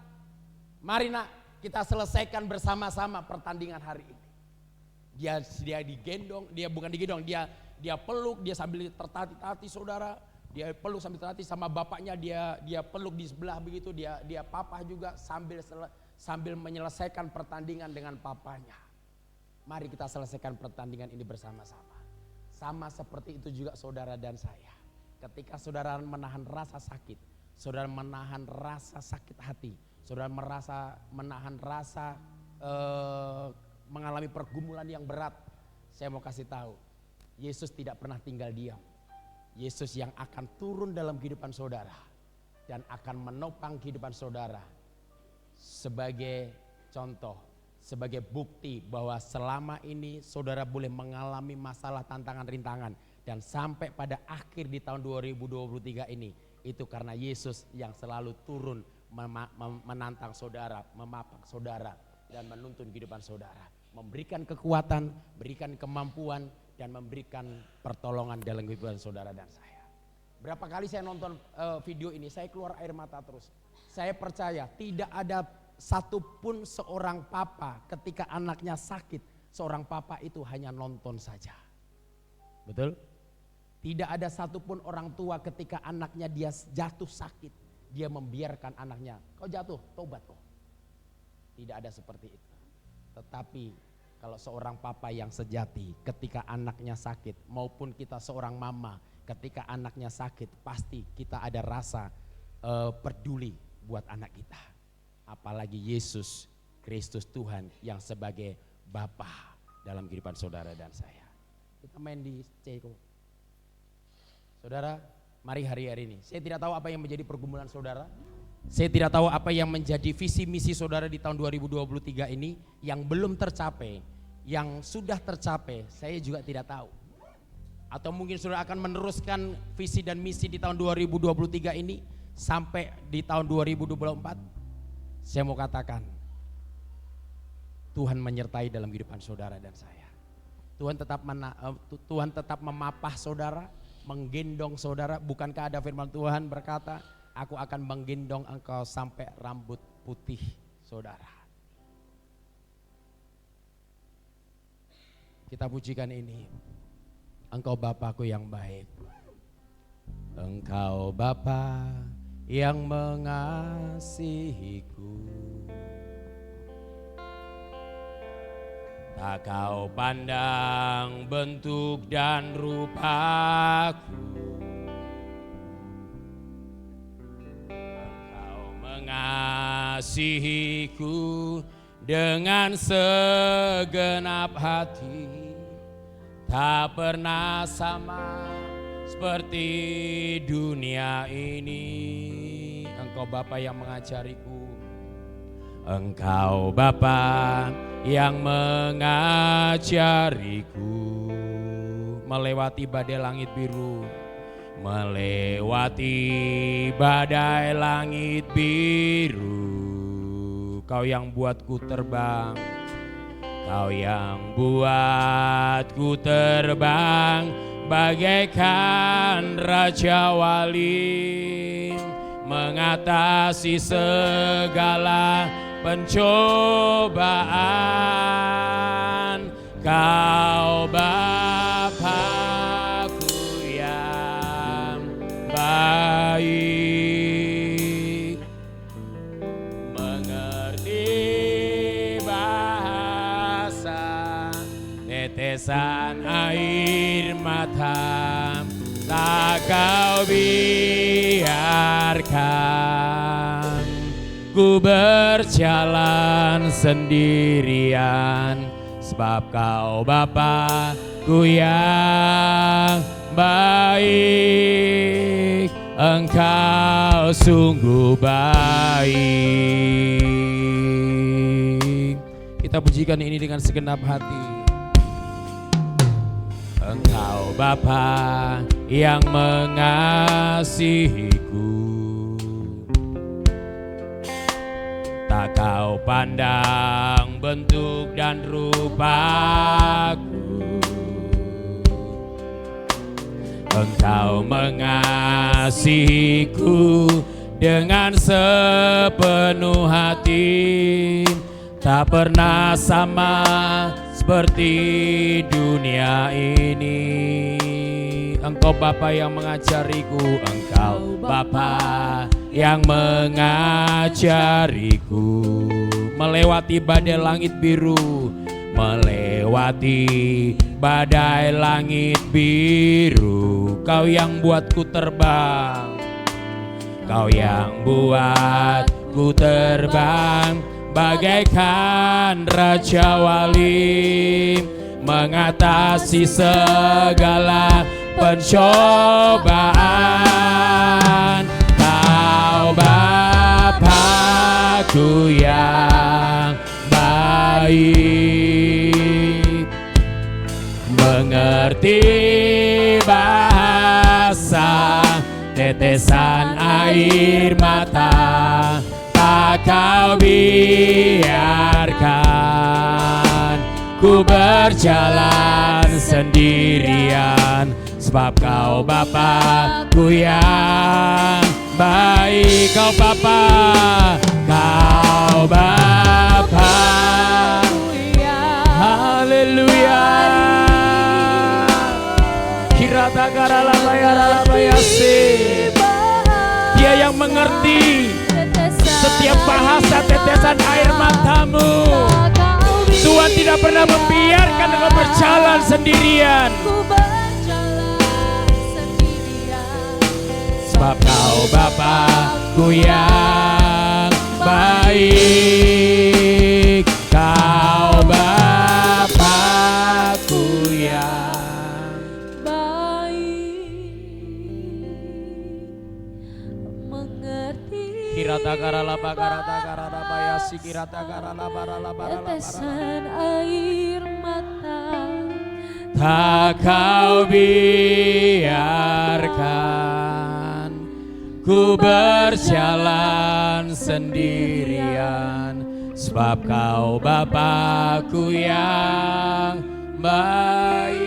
mari nak kita selesaikan bersama-sama pertandingan hari ini. Dia digendong, dia bukan digendong, dia peluk, dia sambil tertatih-tatih saudara. Dia peluk sambil tertatih sama bapaknya, dia peluk di sebelah begitu, dia papah juga sambil menyelesaikan pertandingan dengan papanya. Mari kita selesaikan pertandingan ini bersama-sama. Sama seperti itu juga saudara dan saya. Ketika saudara menahan rasa sakit, saudara menahan rasa sakit hati, saudara menahan rasa mengalami pergumulan yang berat, saya mau kasih tahu, Yesus tidak pernah tinggal diam. Yesus yang akan turun dalam kehidupan saudara dan akan menopang kehidupan saudara. Sebagai contoh, sebagai bukti bahwa selama ini saudara boleh mengalami masalah, tantangan, rintangan, dan sampai pada akhir di tahun 2023 ini, itu karena Yesus yang selalu turun menantang saudara, memapak saudara, dan menuntun kehidupan saudara, memberikan kekuatan, berikan kemampuan, dan memberikan pertolongan dalam kehidupan saudara dan saya. Berapa kali saya nonton video ini, saya keluar air mata terus. Saya percaya tidak ada satupun seorang papa ketika anaknya sakit, seorang papa itu hanya nonton saja. Betul? Tidak ada satupun orang tua ketika anaknya dia jatuh sakit, dia membiarkan anaknya, kau jatuh, tobat kok. Tidak ada seperti itu. Tetapi kalau seorang papa yang sejati ketika anaknya sakit, maupun kita seorang mama ketika anaknya sakit, pasti kita ada rasa peduli buat anak kita. Apalagi Yesus Kristus Tuhan yang sebagai Bapa dalam kehidupan saudara dan saya. Kita main di Ceko. Saudara, mari hari-hari ini. Saya tidak tahu apa yang menjadi pergumulan saudara. Saya tidak tahu apa yang menjadi visi misi saudara di tahun 2023 ini yang belum tercapai, yang sudah tercapai, saya juga tidak tahu. Atau mungkin saudara akan meneruskan visi dan misi di tahun 2023 ini sampai di tahun 2024. Saya mau katakan, Tuhan menyertai dalam kehidupan saudara dan saya. Tuhan tetap memapah saudara, menggendong saudara. Bukankah ada firman Tuhan berkata, aku akan menggendong engkau sampai rambut putih saudara. Kita pujikan ini. Engkau Bapakku yang baik. Engkau Bapa yang mengasihiku. Tak kau pandang bentuk dan rupaku. Engkau mengasihiku dengan segenap hati. Tak pernah sama seperti dunia ini. Engkau Bapa yang mengajariku. Engkau Bapa yang mengajariku melewati badai langit biru. Melewati badai langit biru. Kau yang buatku terbang. Kau yang buatku terbang bagaikan Raja Wali, mengatasi segala pencobaan. Kau Bapakku yang baik, tetesan air mata tak kau biarkan ku berjalan sendirian, sebab kau Bapakku yang baik. Engkau sungguh baik. Kita pujikan ini dengan segenap hati. Engkau Bapa yang mengasihiku. Tak kau pandang bentuk dan rupaku. Engkau mengasihiku dengan sepenuh hati. Tak pernah sama seperti dunia ini. Engkau Bapa yang mengajariku. Engkau Bapa yang mengajariku. Melewati badai langit biru. Melewati badai langit biru. Kau yang buatku terbang. Kau yang buatku terbang bagaikan Raja Wali, mengatasi segala pencobaan. Kau Bapakku yang baik, mengerti bahasa tetesan air mata. Tak kau biarkan ku berjalan sendirian, sebab kau Bapakku yang baik. Kau Bapa, kau Bapa, haleluya. Kirata karala bayara bayasi. Dia yang mengerti setiap bahasa tetesan air matamu. Tuhan tidak pernah membiarkan engkau berjalan sendirian. Sebab kau Bapakku yang baik. Kau Bapakku yang kirata karala bakarata karala bayasi kirata karala barala barala. Tetesan air mata tak kau biarkan ku berjalan sendirian, sebab kau Bapa-Ku yang baik,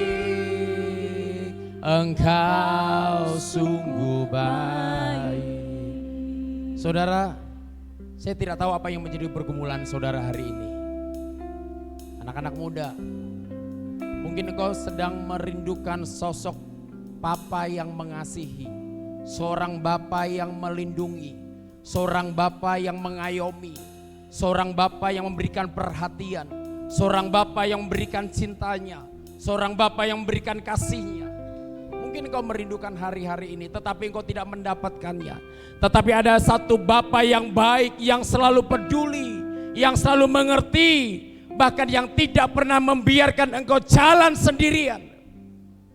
Engkau sungguh baik. Saudara, saya tidak tahu apa yang menjadi pergumulan saudara hari ini. Anak-anak muda, mungkin engkau sedang merindukan sosok Bapa yang mengasihi, seorang Bapa yang melindungi, seorang Bapa yang mengayomi, seorang Bapa yang memberikan perhatian, seorang Bapa yang memberikan cintanya, seorang Bapa yang memberikan kasihnya. Mungkin engkau merindukan hari-hari ini, tetapi engkau tidak mendapatkannya. Tetapi ada satu Bapa yang baik, yang selalu peduli, yang selalu mengerti, bahkan yang tidak pernah membiarkan engkau jalan sendirian,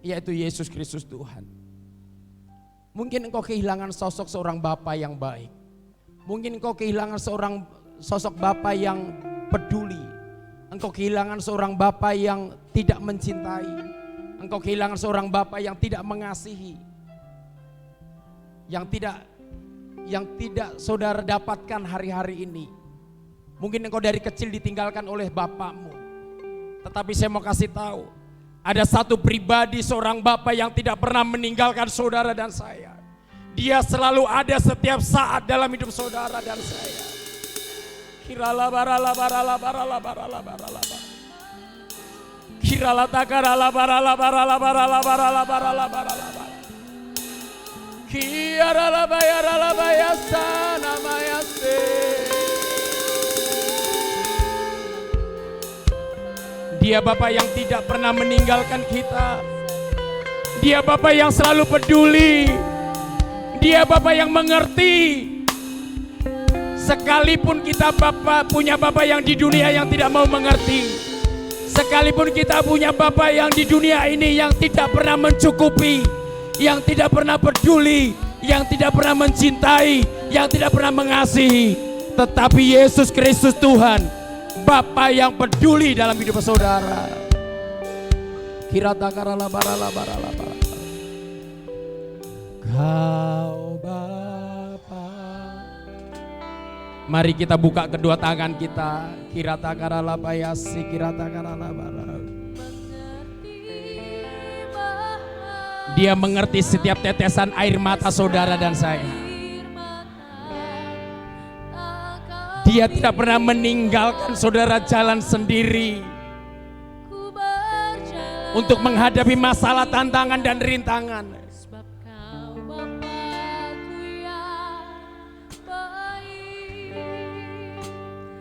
yaitu Yesus Kristus Tuhan. Mungkin engkau kehilangan sosok seorang Bapa yang baik. Mungkin engkau kehilangan seorang sosok Bapa yang peduli. Engkau kehilangan seorang Bapa yang tidak mencintai. Engkau kehilangan seorang Bapa yang tidak mengasihi. Yang tidak saudara dapatkan hari-hari ini. Mungkin engkau dari kecil ditinggalkan oleh bapakmu. Tetapi saya mau kasih tahu, ada satu pribadi, seorang Bapa yang tidak pernah meninggalkan saudara dan saya. Dia selalu ada setiap saat dalam hidup saudara dan saya. Kirala barala barala barala barala barala barala. Kirala takarala barala barala barala barala barala barala barala. Kirala bayarala bayasana mayase. Dia Bapa yang tidak pernah meninggalkan kita. Dia Bapa yang selalu peduli. Dia Bapa yang mengerti. Sekalipun kita punya Bapa yang di dunia yang tidak mau mengerti. Sekalipun kita punya Bapa yang di dunia ini yang tidak pernah mencukupi, yang tidak pernah peduli, yang tidak pernah mencintai, yang tidak pernah mengasihi. Tetapi Yesus Kristus Tuhan, Bapa yang peduli dalam hidup saudara. Kirata karala barala barala barala. Kau Bapa. Mari kita buka kedua tangan kita. Kirata karala bayasi, kirata karala barala. Dia mengerti setiap tetesan air mata saudara dan saya. Dia tidak pernah meninggalkan saudara jalan sendiri untuk menghadapi masalah, tantangan dan rintangan.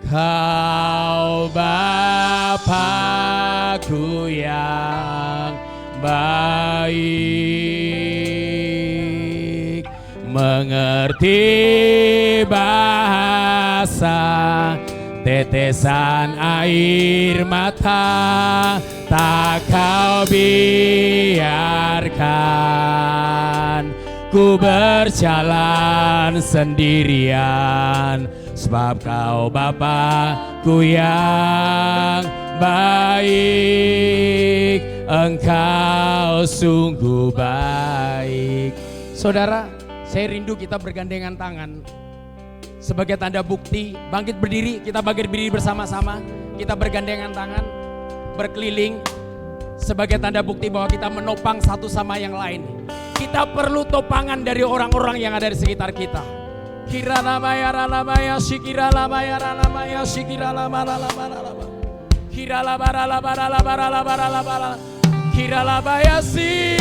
Kau Bapa-Ku yang baik, mengerti bahasa tetesan air mata, tak kau biarkan ku berjalan sendirian, sebab kau Bapa-Ku yang baik, Engkau sungguh baik. Saudara, saya rindu kita bergandengan tangan sebagai tanda bukti. Bangkit berdiri, kita bangkit berdiri bersama-sama. Kita bergandengan tangan, berkeliling sebagai tanda bukti bahwa kita menopang satu sama yang lain. Kita perlu topangan dari orang-orang yang ada di sekitar kita. Kirana bayara lamaya sikira lamaya lamaya sikira lamara lamara. Kira labara labara labara labara labara. Kira labayasi.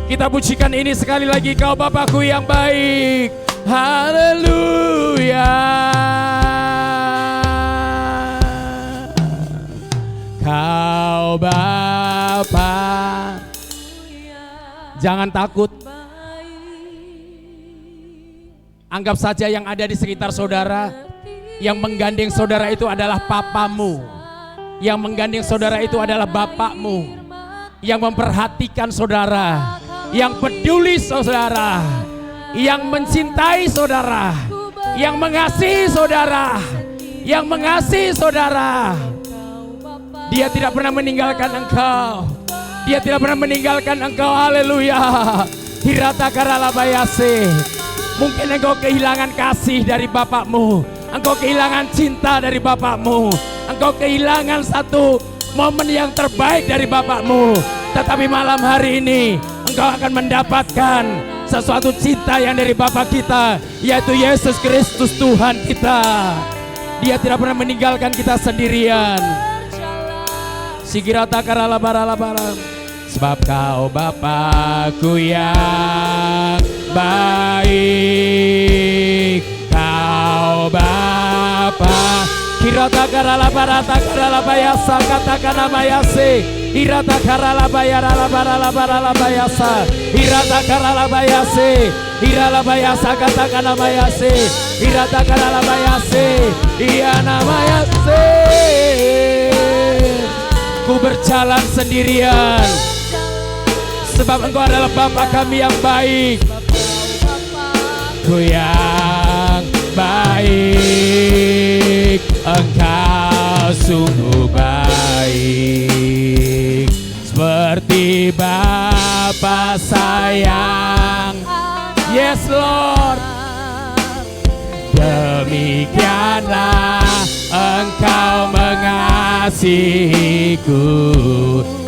Kita pujikan ini sekali lagi, kau Bapa-Ku yang baik. Haleluya. Kau Bapa. Jangan takut. Anggap saja yang ada di sekitar saudara, yang menggandeng saudara itu adalah papamu. Yang menggandeng saudara itu adalah bapakmu. Yang memperhatikan saudara, yang peduli saudara, yang mencintai saudara, yang mengasihi saudara, yang mengasihi saudara. Dia tidak pernah meninggalkan engkau. Dia tidak pernah meninggalkan engkau. Haleluya. Hirata karalabayase. Mungkin engkau kehilangan kasih dari bapakmu. Engkau kehilangan cinta dari bapakmu. Engkau kehilangan satu momen yang terbaik dari bapakmu. Tetapi malam hari ini engkau akan mendapatkan sesuatu cinta yang dari Bapa kita, yaitu Yesus Kristus Tuhan kita. Dia tidak pernah meninggalkan kita sendirian. Sigirata karalabaralabara. Sebab kau Bapakku yang baik, kau Bapa. Kirata karalabarata karalabayasa katakan namayase. Irata karalabayaralabaralabaralabayasa. Irata karalabayase. Iralabayasa katakan namayase. Irata karalabayase. Iya namayase. Ku berjalan sendirian, sebab engkau adalah Bapa kami yang baik. Ku yang baik, engkau sungguh baik. Seperti Bapa sayang, yes Lord. Demikianlah engkau mengasihiku.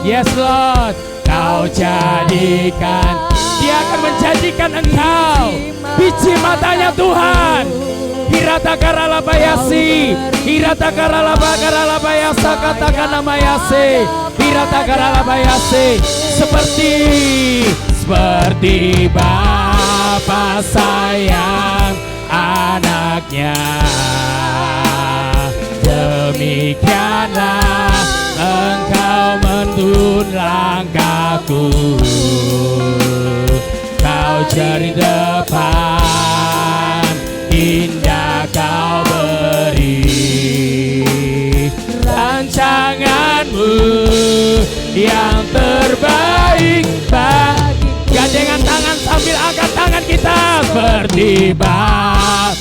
Yes Lord, kau jadikan. Dia akan menjadikan engkau biji matanya Tuhan. Hirata karalabayasi, hirata karalabayasa katakan namayase. Hirata karalabayase. Seperti Bapa sayang anaknya, demikianlah engkau menuntun langkahku. Kau cari depan, indah kau beri. Rancanganmu yang terbaik bagi. Gandengan tangan sambil angkat tangan kita. Seperti Bapa,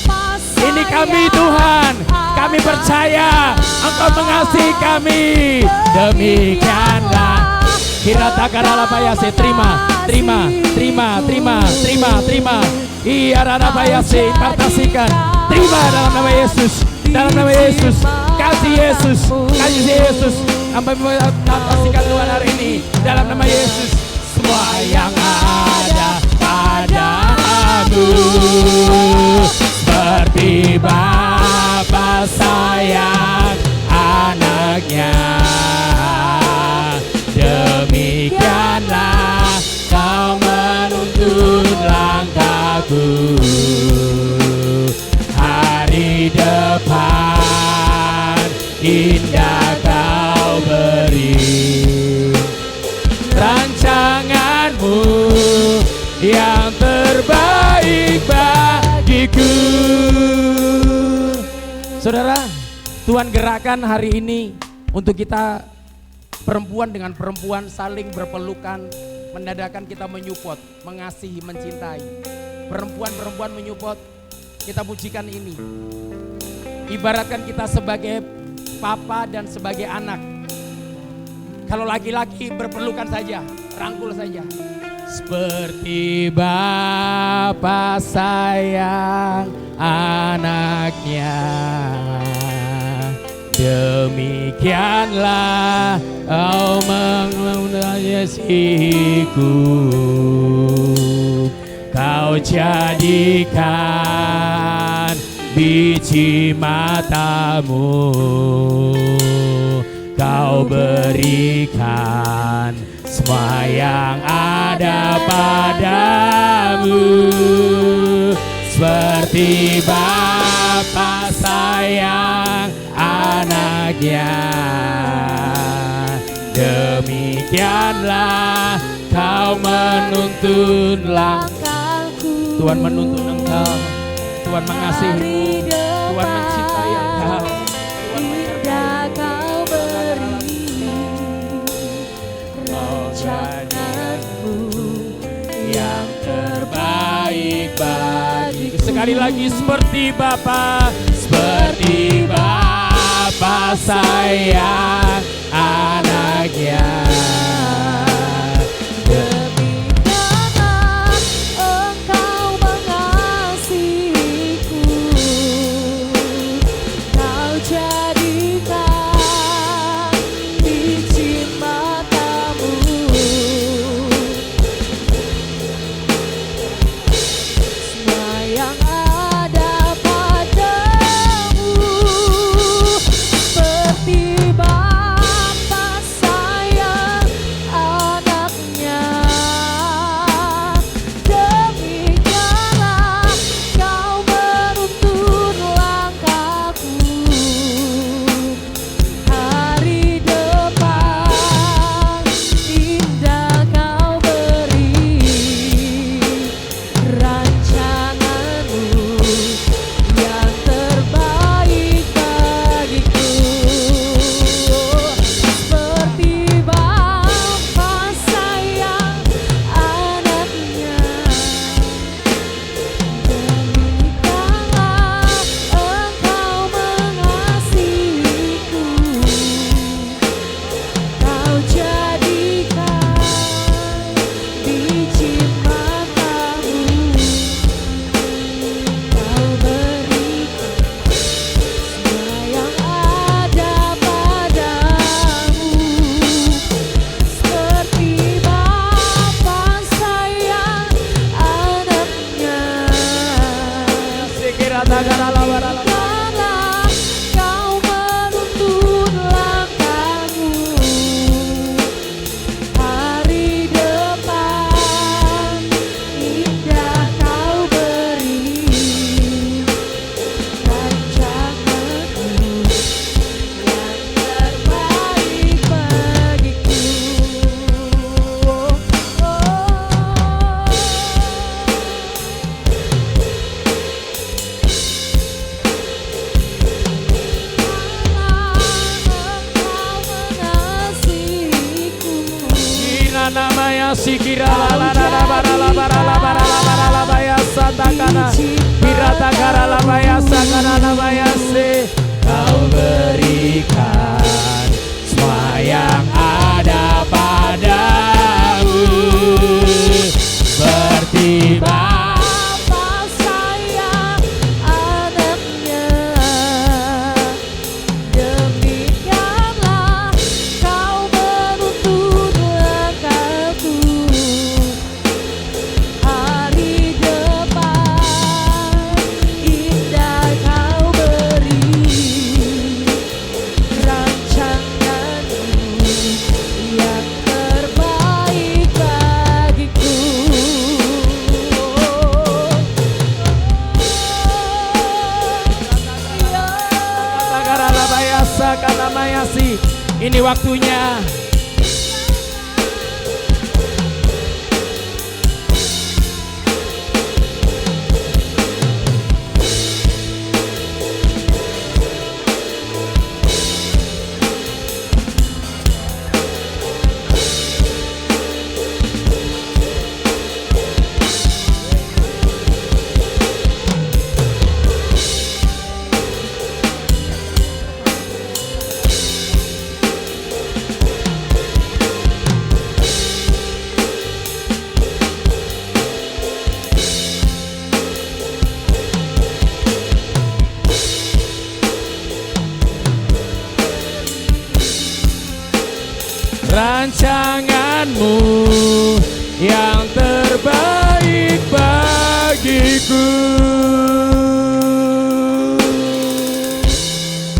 ini kami Tuhan, kami percaya engkau mengasihi kami. Demikianlah. Hirata karalabayase. Terima. Iya rarabayase, impartasikan. Terima dalam nama Yesus. Dalam nama Yesus. Kasih Yesus. Sampai impartasikan Tuhan hari ini. Dalam nama Yesus. Semua yang ada padamu, seperti Bapa sayang anaknya, demikianlah kau menuntun langkahku. Hari depan indah kau beri. Rancanganmu yang terbaik bagiku. Saudara, Tuhan gerakkan hari ini untuk kita perempuan dengan perempuan saling berpelukan, menandakan kita menyupport, mengasihi, mencintai. Perempuan-perempuan menyupport, kita pujikan ini. Ibaratkan kita sebagai papa dan sebagai anak. Kalau laki-laki berpelukan saja, rangkul saja. Seperti Bapa sayang anaknya, demikianlah kau mengasihiku. Kau jadikan biji matamu, kau berikan semua yang ada padamu. Seperti Bapa sayang anaknya, demikianlah kau menuntun langkahku. Tuhan menuntun engkau, Tuhan mengasihimu, Tuhan mencintai engkau, Tuhan menyertai. Yang terbaik bagiku. Sekali lagi, seperti Bapa sayang anaknya. Demikianlah Engkau mengasihiku, Kau jadikan biji matamu semua yang ada padamu, seperti Bapa sayang anaknya. Demikianlah Kau menuntun langkahku, hari depan indah Kau beri, rancanganmu yang terbaik bagiku, seperti Bapa sayang anaknya. Demikianlah Engkau mengasihiku, Kau jadikan biji matamu, Kau berikan semua yang ada padamu, seperti Bapa sayang anaknya. Demikianlah Kau menuntun langkahmu, hari depan indah Kau beri, rancanganmu yang terbaik bagiku. Mengasihiku, Ina namanya sikira la la la bara la bara la bara la bara la baya satakana. Pirata kara la baya sakana namanya se. Kau berikan semua yang ada padamu, seperti Bapa sayang anaknya. Demikianlah Kau menuntun langkahku, hari depan indah Kau beri, rancanganmu yang terbaik bagiku. Kara la baya sakana mayasi. Ini waktunya. Rancanganmu yang terbaik bagiku.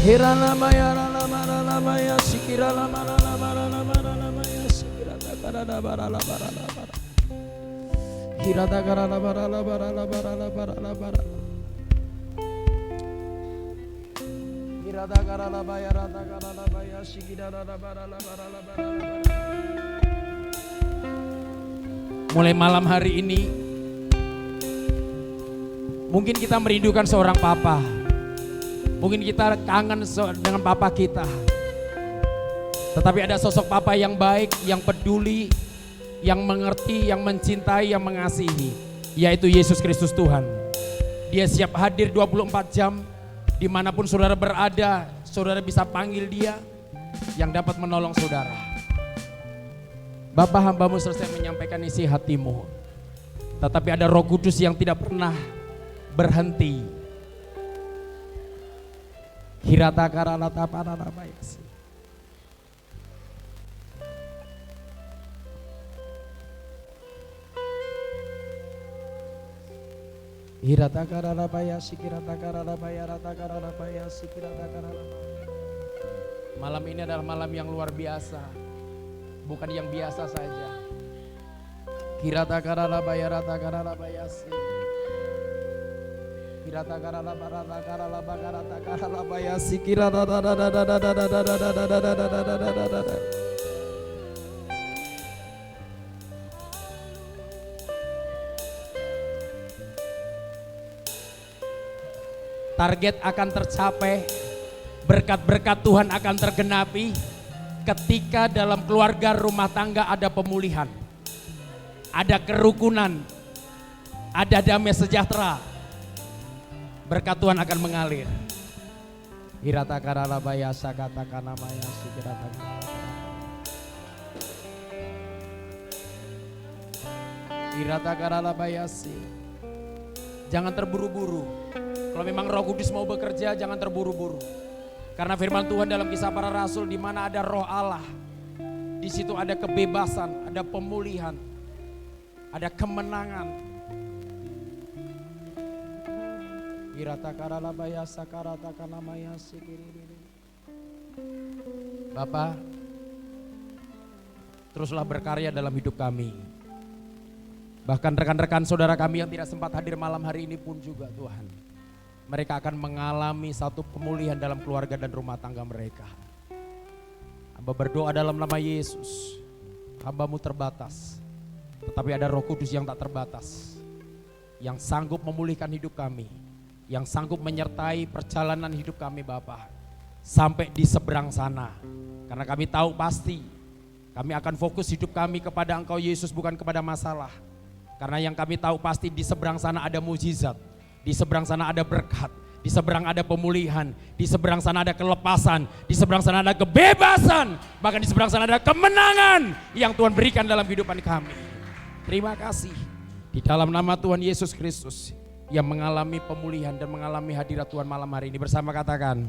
Hirana maya rana marana maya sikira la marana marana marana maya sikira takara la bara la bara la bara. Hira takara la bara la bara la bara la bara la bara. Hira takara la baya rata takara la baya sikira la bara la bara la bara la bara. Mulai malam hari ini mungkin kita merindukan seorang papa. Mungkin kita kangen dengan papa kita. Tetapi ada sosok papa yang baik, yang peduli, yang mengerti, yang mencintai, yang mengasihi, yaitu Yesus Kristus Tuhan. Dia siap hadir 24 jam dimanapun saudara berada, saudara bisa panggil dia, yang dapat menolong saudara. Bapa, hambamu selesai menyampaikan isi hatimu, tetapi ada Roh Kudus yang tidak pernah berhenti. Hirata karalata pararabayasi. Hirata kararabayasi, kirata kararabaya, rata kararabayasi, kirata kararabaya. Malam ini adalah malam yang luar biasa, bukan yang biasa saja. Kirata kararabaya, rata kararabayasi. Kirata kararabaya, rata kararabaya, rata kararabayasi, kirata target akan tercapai, berkat-berkat Tuhan akan tergenapi ketika dalam keluarga rumah tangga ada pemulihan, ada kerukunan, ada damai sejahtera. Berkat Tuhan akan mengalir. Hirata karalabaya sakata kanamaya sikirata Hirata karalabaya si. Jangan terburu-buru. Kalau memang Roh Kudus mau bekerja, jangan terburu-buru. Karena firman Tuhan dalam Kisah Para Rasul, di mana ada Roh Allah, di situ ada kebebasan, ada pemulihan, ada kemenangan. Bapak, teruslah berkarya dalam hidup kami. Bahkan rekan-rekan saudara kami yang tidak sempat hadir malam hari ini pun juga Tuhan, mereka akan mengalami satu pemulihan dalam keluarga dan rumah tangga mereka. Hamba berdoa dalam nama Yesus, hambamu terbatas, tetapi ada Roh Kudus yang tak terbatas, yang sanggup memulihkan hidup kami, yang sanggup menyertai perjalanan hidup kami Bapa, sampai di seberang sana. Karena kami tahu pasti, kami akan fokus hidup kami kepada Engkau Yesus, bukan kepada masalah. Karena yang kami tahu pasti di seberang sana ada mukjizat, di seberang sana ada berkat, di seberang ada pemulihan, di seberang sana ada kelepasan, di seberang sana ada kebebasan, bahkan di seberang sana ada kemenangan yang Tuhan berikan dalam kehidupan kami. Terima kasih di dalam nama Tuhan Yesus Kristus yang mengalami pemulihan dan mengalami hadirat Tuhan malam hari ini. Bersama katakan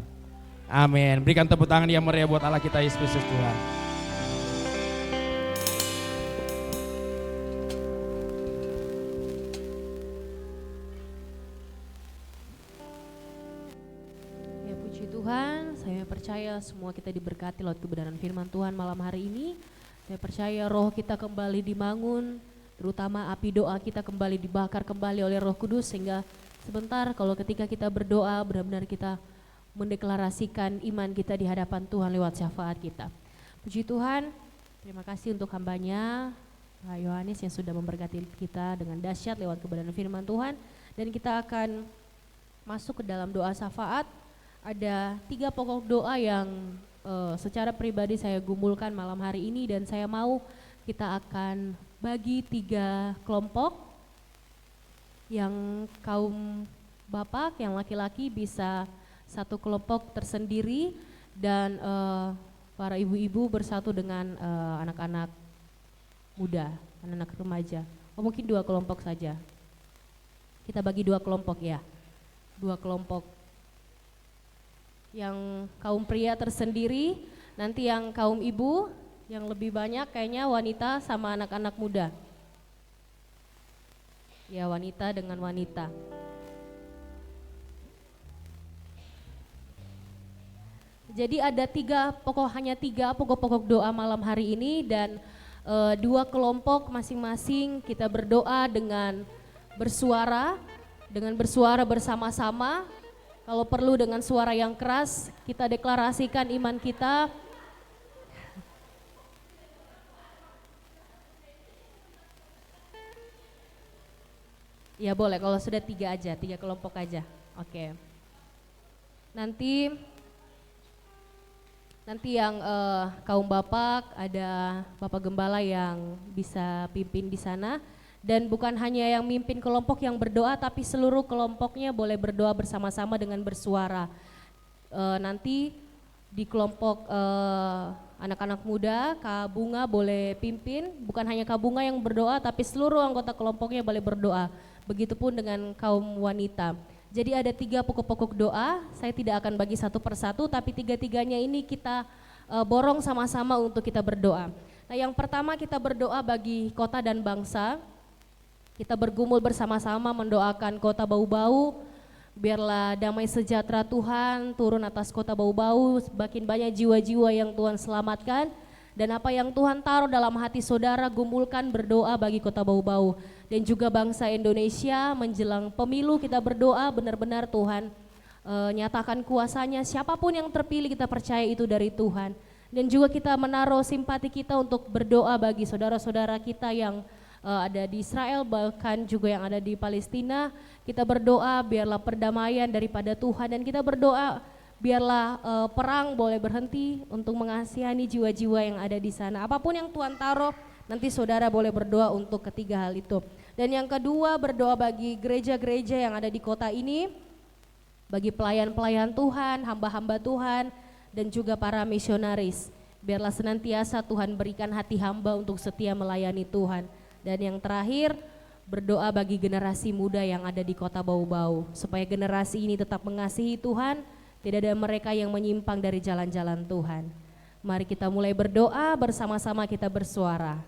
amin. Berikan tepuk tangan yang meriah buat Allah kita Yesus Kristus Tuhan. Tuhan, saya percaya semua kita diberkati lewat kebenaran firman Tuhan malam hari ini. Saya percaya roh kita kembali dibangun, terutama api doa kita kembali dibakar kembali oleh Roh Kudus, sehingga sebentar kalau ketika kita berdoa benar-benar kita mendeklarasikan iman kita di hadapan Tuhan lewat syafaat kita. Puji Tuhan, terima kasih untuk hambanya Pak Yohanes yang sudah memberkati kita dengan dahsyat lewat kebenaran firman Tuhan. Dan kita akan masuk ke dalam doa syafaat. Ada 3 pokok doa yang secara pribadi saya gumulkan malam hari ini, dan saya mau kita akan bagi 3 kelompok. Yang kaum bapak, yang laki-laki bisa satu kelompok tersendiri, dan para ibu-ibu bersatu dengan anak-anak muda, anak-anak remaja. Mungkin 2 kelompok saja. Kita bagi 2 kelompok ya, 2 kelompok. Yang kaum pria tersendiri, nanti yang kaum ibu, yang lebih banyak kayaknya wanita sama anak-anak muda. Ya, wanita dengan wanita. Jadi ada hanya tiga pokok-pokok doa malam hari ini, dan 2 kelompok masing-masing kita berdoa dengan bersuara bersama-sama. Kalau perlu dengan suara yang keras, kita deklarasikan iman kita. Ya boleh, kalau sudah 3 aja, 3 kelompok aja. Oke. Nanti yang kaum bapak, ada Bapak Gembala yang bisa pimpin di sana. Dan bukan hanya yang mimpin kelompok yang berdoa, tapi seluruh kelompoknya boleh berdoa bersama-sama dengan bersuara. Nanti di kelompok anak-anak muda, Kak Bunga boleh pimpin, bukan hanya Kak Bunga yang berdoa tapi seluruh anggota kelompoknya boleh berdoa. Begitupun dengan kaum wanita. Jadi ada 3 pokok-pokok doa, saya tidak akan bagi satu persatu tapi 3-tiganya ini kita borong sama-sama untuk kita berdoa. Nah, yang pertama kita berdoa bagi kota dan bangsa. Kita bergumul bersama-sama mendoakan kota Bau-Bau. Biarlah damai sejahtera Tuhan turun atas kota Bau-Bau, semakin banyak jiwa-jiwa yang Tuhan selamatkan. Dan apa yang Tuhan taruh dalam hati saudara, gumulkan berdoa bagi kota Bau-Bau. Dan juga bangsa Indonesia menjelang pemilu kita berdoa benar-benar Tuhan nyatakan kuasanya, siapapun yang terpilih kita percaya itu dari Tuhan. Dan juga kita menaruh simpati kita untuk berdoa bagi saudara-saudara kita yang ada di Israel, bahkan juga yang ada di Palestina. Kita berdoa biarlah perdamaian daripada Tuhan, dan kita berdoa biarlah perang boleh berhenti untuk mengasihani jiwa-jiwa yang ada di sana. Apapun yang Tuhan taruh, nanti saudara boleh berdoa untuk ketiga hal itu. Dan yang kedua, berdoa bagi gereja-gereja yang ada di kota ini, bagi pelayan-pelayan Tuhan, hamba-hamba Tuhan, dan juga para misionaris. Biarlah senantiasa Tuhan berikan hati hamba untuk setia melayani Tuhan. Dan yang terakhir, berdoa bagi generasi muda yang ada di kota Bau-Bau, supaya generasi ini tetap mengasihi Tuhan, tidak ada mereka yang menyimpang dari jalan-jalan Tuhan. Mari kita mulai berdoa bersama-sama, kita bersuara.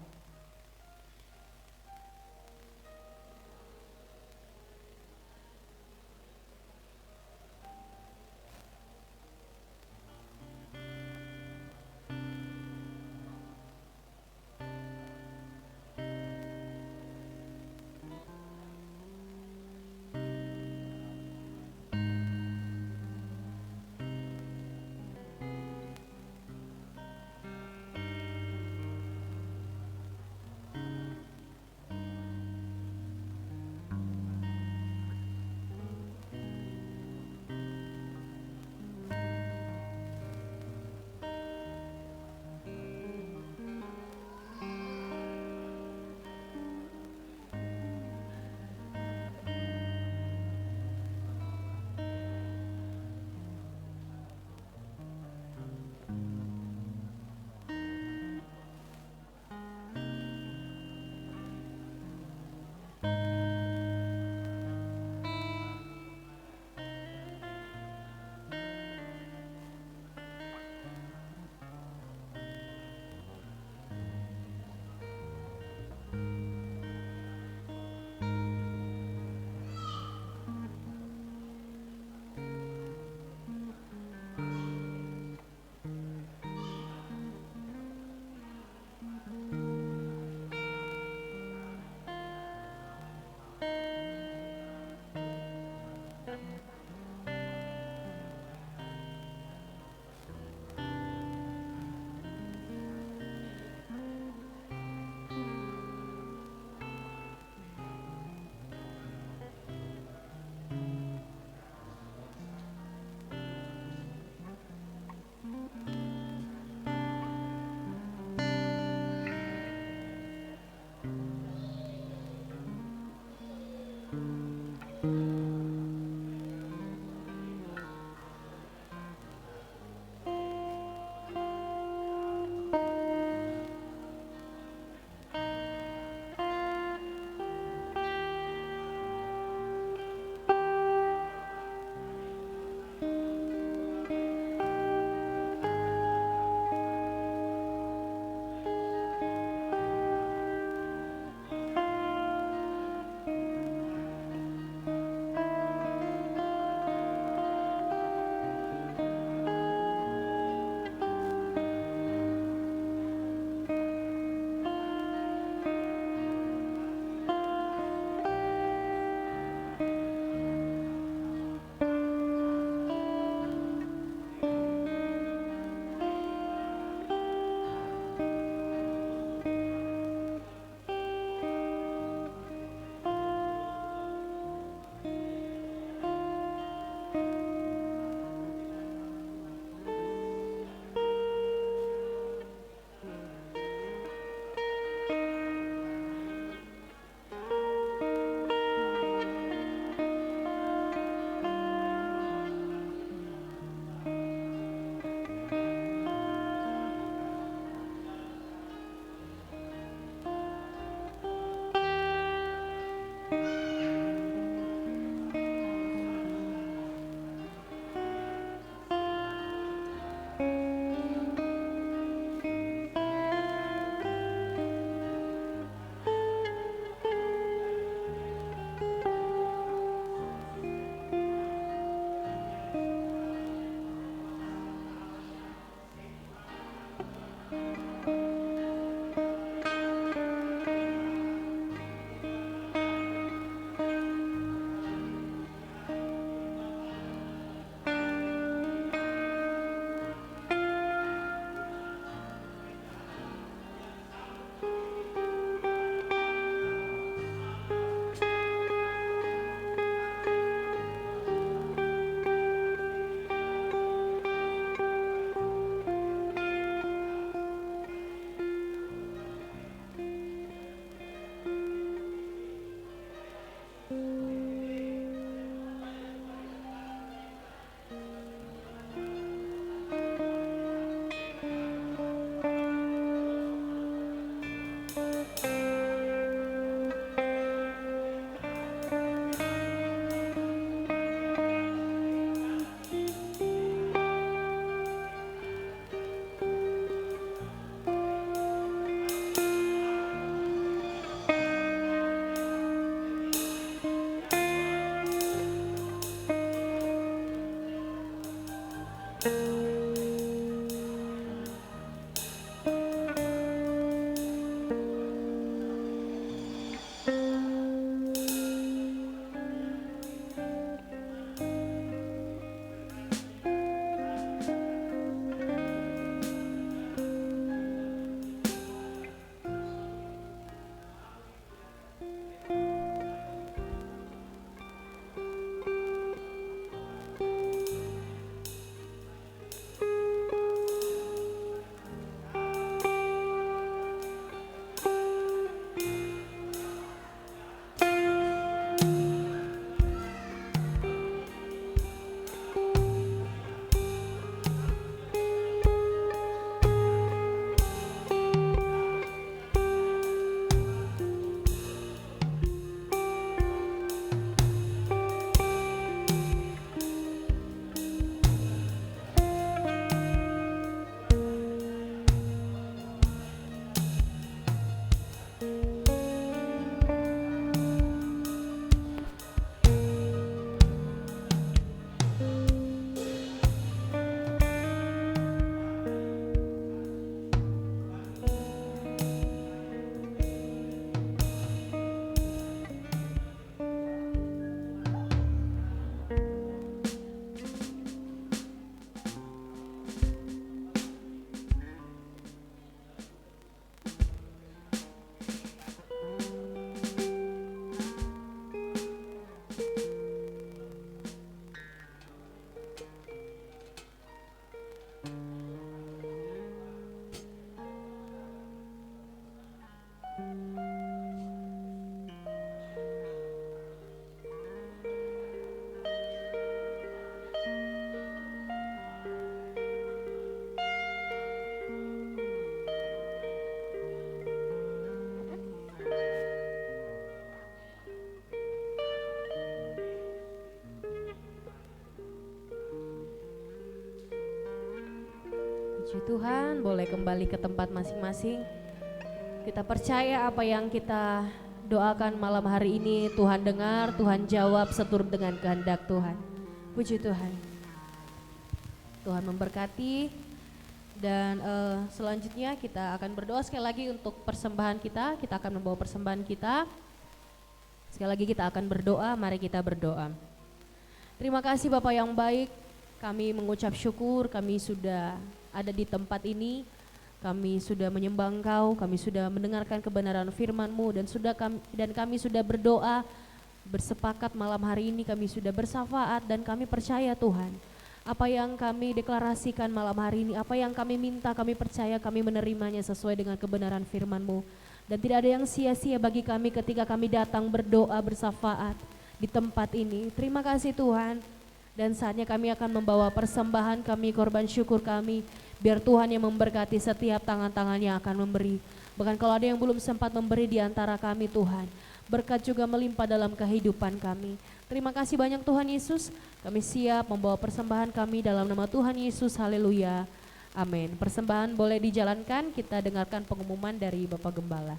Puji Tuhan, boleh kembali ke tempat masing-masing. Kita percaya apa yang kita doakan malam hari ini Tuhan dengar, Tuhan jawab seturut dengan kehendak Tuhan. Puji Tuhan. Tuhan memberkati dan selanjutnya kita akan berdoa sekali lagi untuk persembahan kita. Kita akan membawa persembahan kita. Sekali lagi kita akan berdoa, mari kita berdoa. Terima kasih Bapak yang baik, kami mengucap syukur, kami sudah ada di tempat ini, kami sudah menyembah Engkau, kami sudah mendengarkan kebenaran firman-Mu dan kami sudah berdoa, bersepakat malam hari ini kami sudah bersafaat dan kami percaya Tuhan. Apa yang kami deklarasikan malam hari ini, apa yang kami minta, kami percaya kami menerimanya sesuai dengan kebenaran firman-Mu. Dan tidak ada yang sia-sia bagi kami ketika kami datang berdoa bersafaat di tempat ini. Terima kasih Tuhan. Dan saatnya kami akan membawa persembahan kami, korban syukur kami. Biar Tuhan yang memberkati setiap tangan-tangan yang akan memberi. Bahkan kalau ada yang belum sempat memberi di antara kami Tuhan, berkat juga melimpah dalam kehidupan kami. Terima kasih banyak Tuhan Yesus. Kami siap membawa persembahan kami dalam nama Tuhan Yesus. Haleluya. Amin. Persembahan boleh dijalankan, kita dengarkan pengumuman dari Bapak Gembala.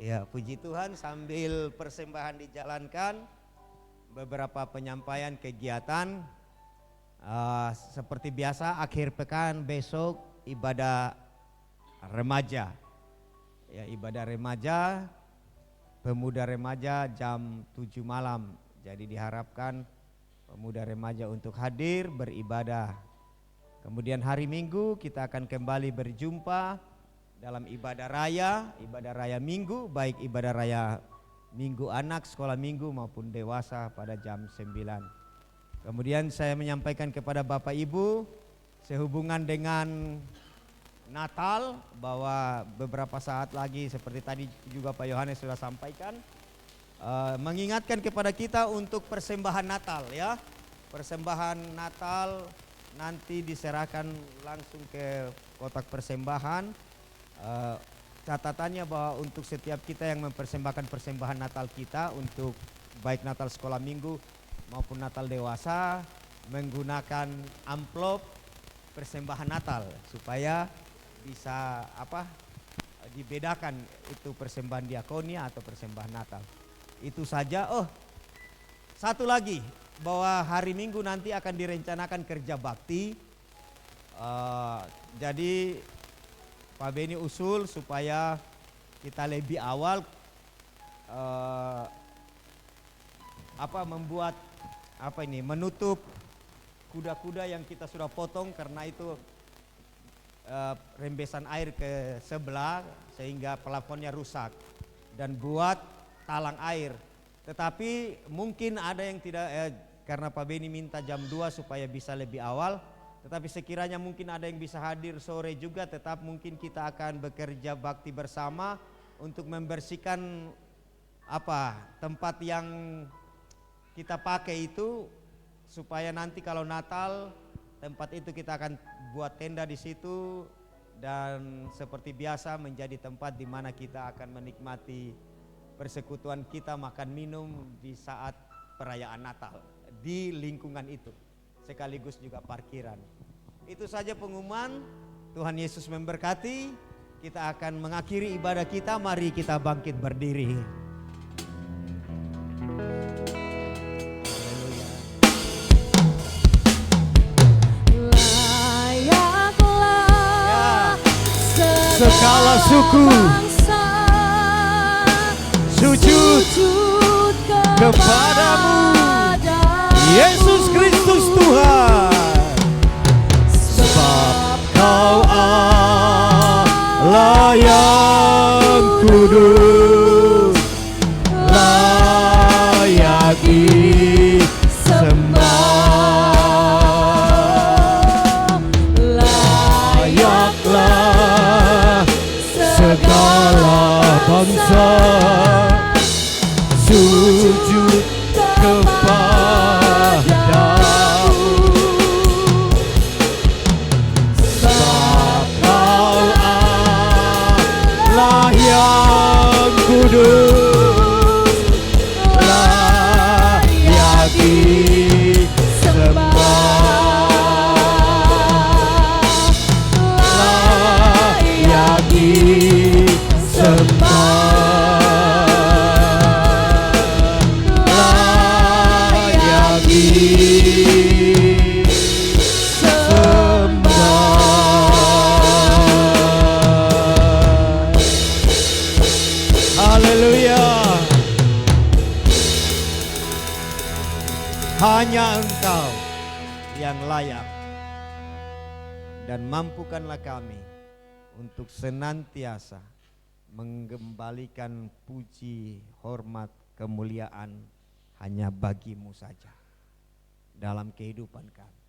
Ya, puji Tuhan, sambil persembahan dijalankan, beberapa penyampaian kegiatan seperti biasa akhir pekan besok ibadah remaja. Ya, ibadah remaja, pemuda remaja jam 7 malam. Jadi diharapkan pemuda remaja untuk hadir beribadah. Kemudian hari Minggu kita akan kembali berjumpa dalam ibadah raya Minggu, baik ibadah raya Minggu anak, sekolah Minggu maupun dewasa pada jam 9. Kemudian saya menyampaikan kepada Bapak Ibu sehubungan dengan Natal bahwa beberapa saat lagi seperti tadi juga Pak Yohanes sudah sampaikan, mengingatkan kepada kita untuk persembahan Natal ya. Persembahan Natal nanti diserahkan langsung ke kotak persembahan. Catatannya bahwa untuk setiap kita yang mempersembahkan persembahan Natal kita untuk baik Natal sekolah Minggu maupun Natal dewasa menggunakan amplop persembahan Natal supaya bisa dibedakan itu persembahan diakonia atau persembahan Natal. Itu saja. Oh, satu lagi bahwa hari Minggu nanti akan direncanakan kerja bakti. Jadi Pak Beni usul supaya kita lebih awal menutup kuda-kuda yang kita sudah potong karena itu rembesan air ke sebelah sehingga plafonnya rusak dan buat talang air. Tetapi mungkin ada yang tidak karena Pak Beni minta jam 2 supaya bisa lebih awal. Tetapi sekiranya mungkin ada yang bisa hadir sore juga, tetap mungkin kita akan bekerja bakti bersama untuk membersihkan tempat yang kita pakai itu supaya nanti kalau Natal tempat itu kita akan buat tenda di situ dan seperti biasa menjadi tempat di mana kita akan menikmati persekutuan kita makan minum di saat perayaan Natal di lingkungan itu. Sekaligus juga parkiran. Itu saja pengumuman. Tuhan Yesus memberkati. Kita akan mengakhiri ibadah kita. Mari kita bangkit berdiri. Layaklah Segala suku sujud kepadamu, Yesus Kristus Tuhan. Sebab Kau Allah yang kudus, layak disembah. Layaklah segala bangsa sujud kepada kudus, layak disembah, layak disembah, layak disembah. Haleluya. Hanya Engkau yang layak, dan mampukanlah kami untuk senantiasa mengembalikan puji, hormat, kemuliaan hanya bagi-Mu saja dalam kehidupan kami.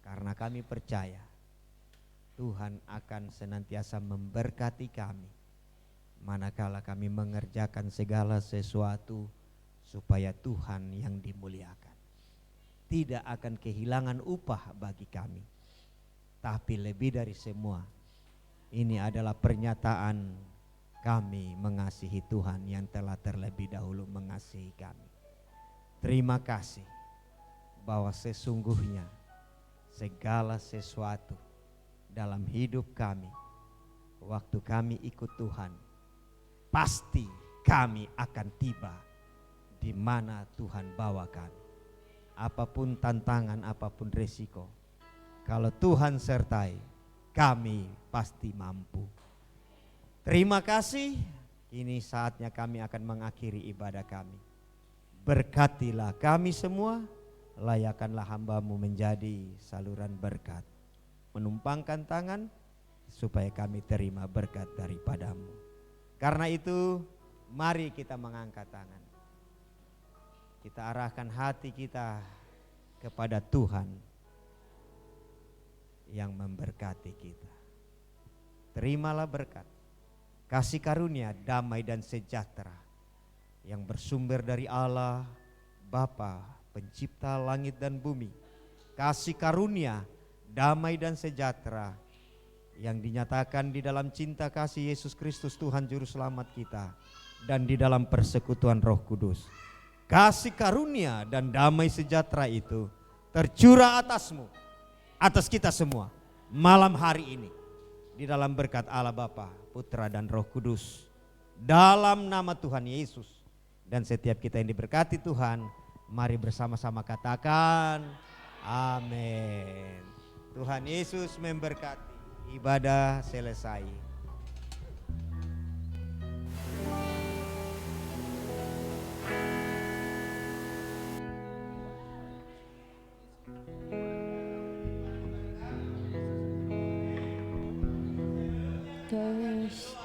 Karena kami percaya Tuhan akan senantiasa memberkati kami manakala kami mengerjakan segala sesuatu supaya Tuhan yang dimuliakan. Tidak akan kehilangan upah bagi kami, tapi lebih dari semua, ini adalah pernyataan kami mengasihi Tuhan yang telah terlebih dahulu mengasihi kami. Terima kasih bahwa sesungguhnya segala sesuatu dalam hidup kami, waktu kami ikut Tuhan, pasti kami akan tiba di mana Tuhan bawa kami. Apapun tantangan, apapun resiko, kalau Tuhan sertai, kami pasti mampu. Terima kasih. Ini saatnya kami akan mengakhiri ibadah kami. Berkatilah kami semua, layakkanlah hamba-Mu menjadi saluran berkat. Menumpangkan tangan supaya kami terima berkat daripada-Mu. Karena itu, mari kita mengangkat tangan. Kita arahkan hati kita kepada Tuhan yang memberkati kita. Terimalah berkat, kasih karunia, damai dan sejahtera yang bersumber dari Allah Bapa, Pencipta langit dan bumi. Kasih karunia, damai dan sejahtera yang dinyatakan di dalam cinta kasih Yesus Kristus Tuhan Juru Selamat kita, dan di dalam persekutuan Roh Kudus. Kasih karunia dan damai sejahtera itu tercurah atasmu, atas kita semua malam hari ini, di dalam berkat Allah Bapa, Putra dan Roh Kudus, dalam nama Tuhan Yesus. Dan setiap kita yang diberkati Tuhan, mari bersama-sama katakan amin. Tuhan Yesus memberkati. Ibadah selesai. Gosh.